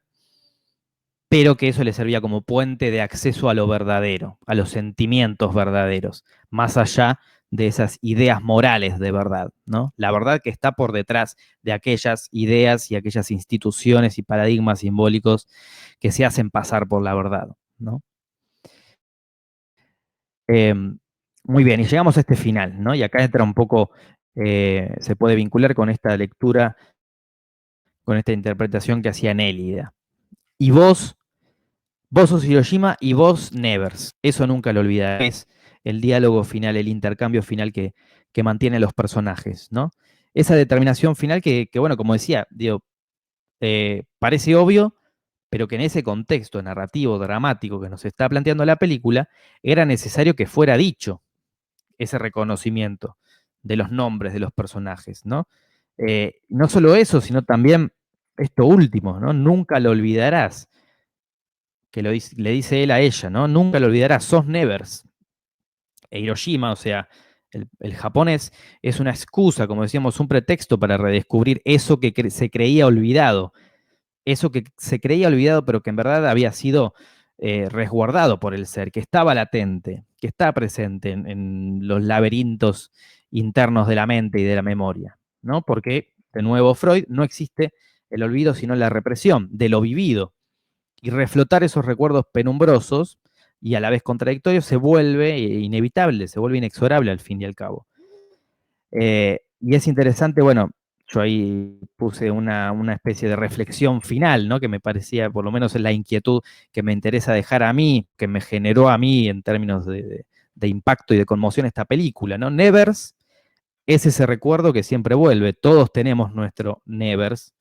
pero que eso le servía como puente de acceso a lo verdadero, a los sentimientos verdaderos, más allá de esas ideas morales de verdad, ¿no? La verdad que está por detrás de aquellas ideas y aquellas instituciones y paradigmas simbólicos que se hacen pasar por la verdad, ¿no? Eh, Muy bien, y llegamos a este final, ¿no? Y acá entra un poco, se puede vincular con esta lectura, con esta interpretación que hacía Nélida. Y vos sos Hiroshima y vos Nevers. Eso nunca lo olvidarás. Es el diálogo final, el intercambio final que mantienen los personajes, ¿no? Esa determinación final que bueno, como decía, digo, parece obvio, pero que en ese contexto narrativo, dramático que nos está planteando la película, era necesario que fuera dicho ese reconocimiento de los nombres de los personajes, ¿no? No solo eso, sino también esto último, ¿no? Nunca lo olvidarás, que le dice él a ella, ¿no? Nunca lo olvidarás, sos Nevers. E Hiroshima, o sea, el japonés, es una excusa, como decíamos, un pretexto para redescubrir eso que se creía olvidado, eso que se creía olvidado, pero que en verdad había sido resguardado por el ser, que estaba latente, que está presente en los laberintos internos de la mente y de la memoria, ¿no? Porque, de nuevo, Freud, no existe el olvido, sino la represión de lo vivido. Y reflotar esos recuerdos penumbrosos y a la vez contradictorios se vuelve inevitable, se vuelve inexorable al fin y al cabo. Y es interesante, bueno, yo ahí puse una especie de reflexión final, ¿no? Que me parecía, por lo menos es la inquietud que me interesa dejar a mí, que me generó a mí en términos de impacto y de conmoción esta película, ¿no? Nevers es ese recuerdo que siempre vuelve. Todos tenemos nuestro Nevers,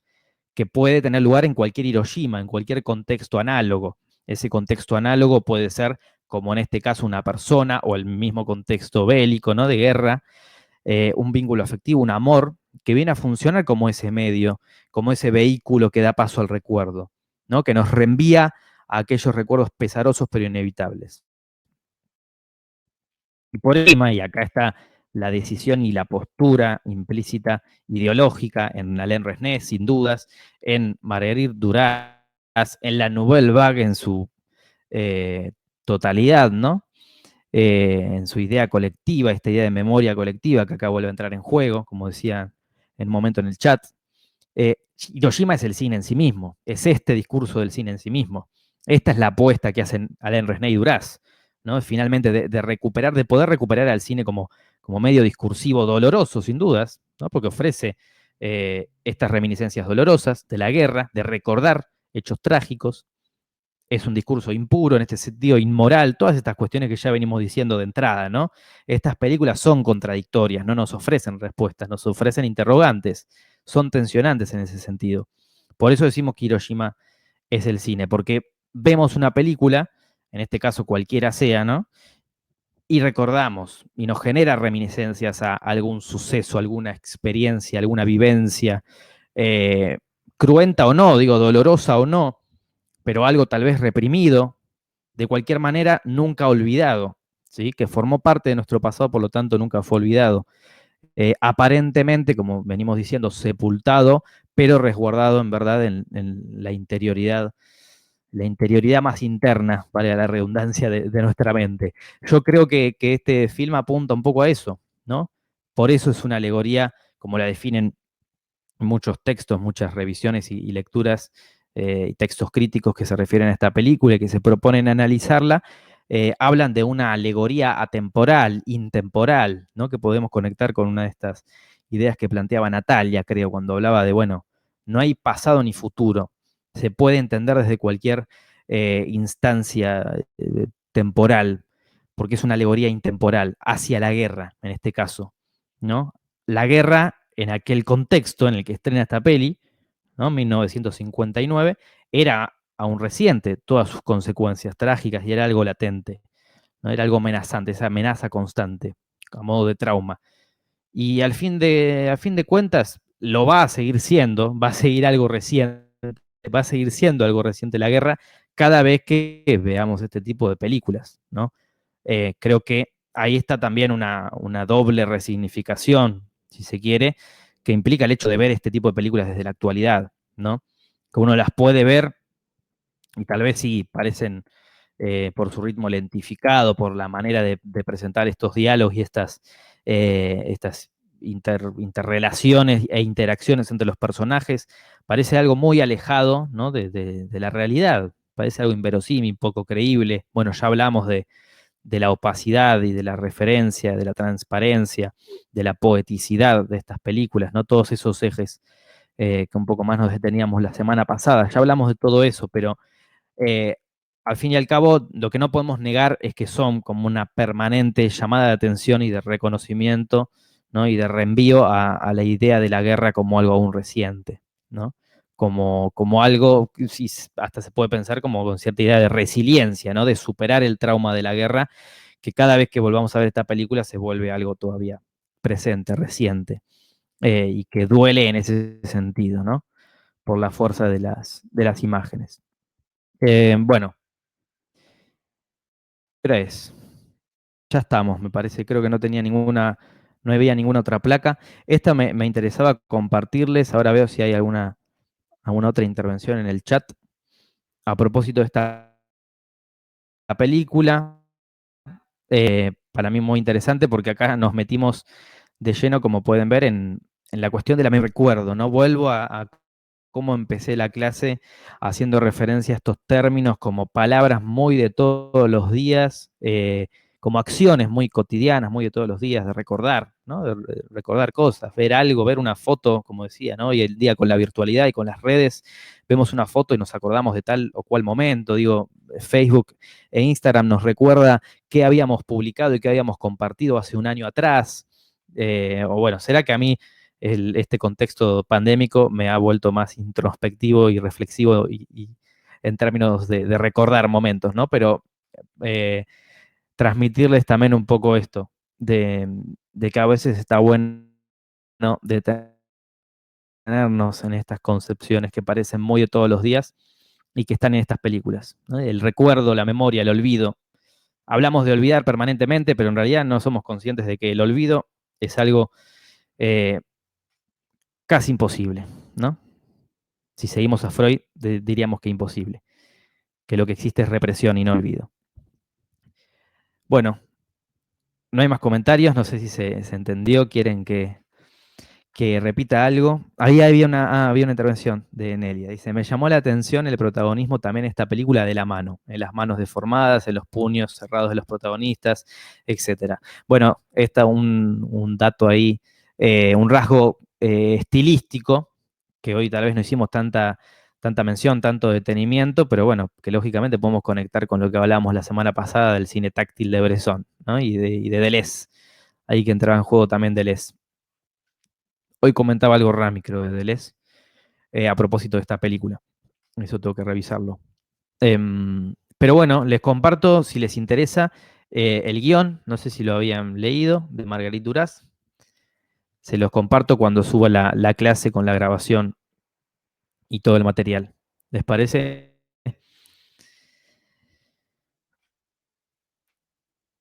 que puede tener lugar en cualquier Hiroshima, en cualquier contexto análogo. Ese contexto análogo puede ser, como en este caso, una persona o el mismo contexto bélico, ¿no? De guerra, un vínculo afectivo, un amor, que viene a funcionar como ese medio, como ese vehículo que da paso al recuerdo, ¿no? Que nos reenvía a aquellos recuerdos pesarosos pero inevitables. Y por encima, y acá está la decisión y la postura implícita ideológica en Alain Resnais, sin dudas, en Marguerite Duras, en la Nouvelle Vague en su eh, totalidad, ¿no? En su idea colectiva, esta idea de memoria colectiva que acá vuelve a entrar en juego, como decía en un momento en el chat. Hiroshima es el cine en sí mismo, es este discurso del cine en sí mismo. Esta es la apuesta que hacen Alain Resnais y Duras, ¿no? Finalmente de recuperar, de poder recuperar al cine como medio discursivo doloroso, sin dudas, ¿no? Porque ofrece estas reminiscencias dolorosas de la guerra, de recordar hechos trágicos, es un discurso impuro, en este sentido inmoral, todas estas cuestiones que ya venimos diciendo de entrada, ¿no? Estas películas son contradictorias, no nos ofrecen respuestas, nos ofrecen interrogantes, son tensionantes en ese sentido. Por eso decimos que Hiroshima es el cine, porque vemos una película, en este caso cualquiera sea, ¿no? Y recordamos, y nos genera reminiscencias a algún suceso, alguna experiencia, alguna vivencia, eh, cruenta o no, digo, dolorosa o no, pero algo tal vez reprimido, de cualquier manera nunca olvidado, ¿sí? Que formó parte de nuestro pasado, por lo tanto nunca fue olvidado. Aparentemente, como venimos diciendo, sepultado, pero resguardado en verdad en la interioridad más interna, vale la redundancia, de nuestra mente. Yo creo que este film apunta un poco a eso, ¿no? Por eso es una alegoría, como la definen muchos textos, muchas revisiones y lecturas y textos críticos que se refieren a esta película y que se proponen analizarla, hablan de una alegoría atemporal, intemporal, ¿no? Que podemos conectar con una de estas ideas que planteaba Natalia, creo, cuando hablaba de, bueno, no hay pasado ni futuro, se puede entender desde cualquier instancia temporal, porque es una alegoría intemporal hacia la guerra, en este caso, ¿no? La guerra en aquel contexto en el que estrena esta peli, ¿no? 1959, era aún reciente, todas sus consecuencias trágicas y era algo latente, ¿no? Era algo amenazante, esa amenaza constante, a modo de trauma. Y a fin de cuentas, lo va a seguir siendo, va a seguir algo reciente, va a seguir siendo algo reciente la guerra cada vez que veamos este tipo de películas, ¿no? Creo que ahí está también una doble resignificación, si se quiere, que implica el hecho de ver este tipo de películas desde la actualidad, ¿no? Que uno las puede ver y tal vez sí parecen por su ritmo lentificado, por la manera de presentar estos diálogos y estas interrelaciones e interacciones entre los personajes, parece algo muy alejado, ¿no? de la realidad, parece algo inverosímil, poco creíble. Bueno, ya hablamos de la opacidad y de la referencia, de la transparencia, de la poeticidad de estas películas, ¿no? Todos esos ejes que un poco más nos deteníamos la semana pasada. Ya hablamos de todo eso, pero al fin y al cabo, lo que no podemos negar es que son como una permanente llamada de atención y de reconocimiento, ¿no? Y de reenvío a la idea de la guerra como algo aún reciente, ¿no? Como algo, sí, hasta se puede pensar como con cierta idea de resiliencia, ¿no? De superar el trauma de la guerra, que cada vez que volvamos a ver esta película se vuelve algo todavía presente, reciente, y que duele en ese sentido, ¿no? Por la fuerza de las imágenes. Bueno, 3. Ya estamos, me parece. Creo que no tenía ninguna, no había ninguna otra placa. Esta me interesaba compartirles. Ahora veo si hay alguna otra intervención en el chat. A propósito de esta película, para mí muy interesante porque acá nos metimos de lleno, como pueden ver, en la cuestión de la memoria. Recuerdo, ¿no? Vuelvo a cómo empecé la clase haciendo referencia a estos términos como palabras muy de todos los días, como acciones muy cotidianas, muy de todos los días, de recordar, ¿no? De recordar cosas, ver algo, ver una foto, como decía, ¿no? Hoy el día con la virtualidad y con las redes, vemos una foto y nos acordamos de tal o cual momento. Digo, Facebook e Instagram nos recuerda qué habíamos publicado y qué habíamos compartido hace un año atrás. O bueno, ¿será que a mí este contexto pandémico me ha vuelto más introspectivo y reflexivo y en términos de recordar momentos, ¿no? Pero eh, transmitirles también un poco esto, de que a veces está bueno detenernos en estas concepciones que parecen muy de todos los días y que están en estas películas, ¿no? El recuerdo, la memoria, el olvido. Hablamos de olvidar permanentemente, pero en realidad no somos conscientes de que el olvido es algo eh, casi imposible, ¿no? Si seguimos a Freud, diríamos que imposible, que lo que existe es represión y no olvido. Bueno, no hay más comentarios, no sé si se entendió, quieren que repita algo. Ahí había una intervención de Nelia, dice, me llamó la atención el protagonismo también en esta película de la mano, en las manos deformadas, en los puños cerrados de los protagonistas, etc. Bueno, está un dato ahí, un rasgo estilístico, que hoy tal vez no hicimos tanta mención, tanto detenimiento, pero bueno, que lógicamente podemos conectar con lo que hablábamos la semana pasada del cine táctil de Bresson, ¿no? Y de Deleuze, ahí que entraba en juego también Deleuze. Hoy comentaba algo Rami, creo, de Deleuze, a propósito de esta película. Eso tengo que revisarlo. Pero bueno, les comparto, si les interesa, el guión, no sé si lo habían leído, de Marguerite Duras. Se los comparto cuando suba la clase con la grabación y todo el material. ¿Les parece?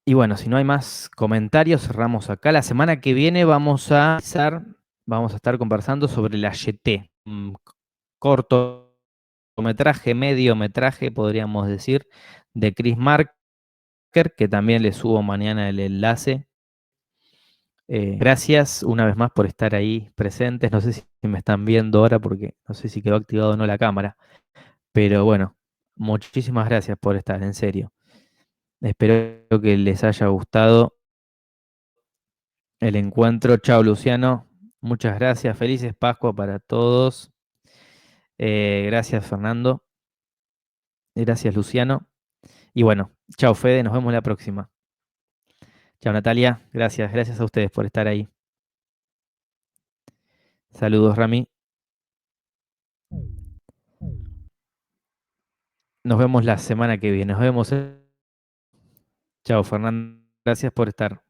Y bueno, si no hay más comentarios, cerramos acá. La semana que viene vamos a estar conversando sobre la YT, un cortometraje, mediometraje, podríamos decir, de Chris Marker, que también le subo mañana el enlace. Gracias una vez más por estar ahí presentes. No sé si me están viendo ahora porque no sé si quedó activado o no la cámara. Pero bueno, muchísimas gracias por estar, en serio. Espero que les haya gustado el encuentro. Chao, Luciano. Muchas gracias. Felices Pascua para todos. Gracias, Fernando. Gracias, Luciano. Y bueno, chao, Fede. Nos vemos la próxima. Chao, Natalia. Gracias. Gracias a ustedes por estar ahí. Saludos, Rami. Nos vemos la semana que viene. Nos vemos. Chao, Fernando. Gracias por estar.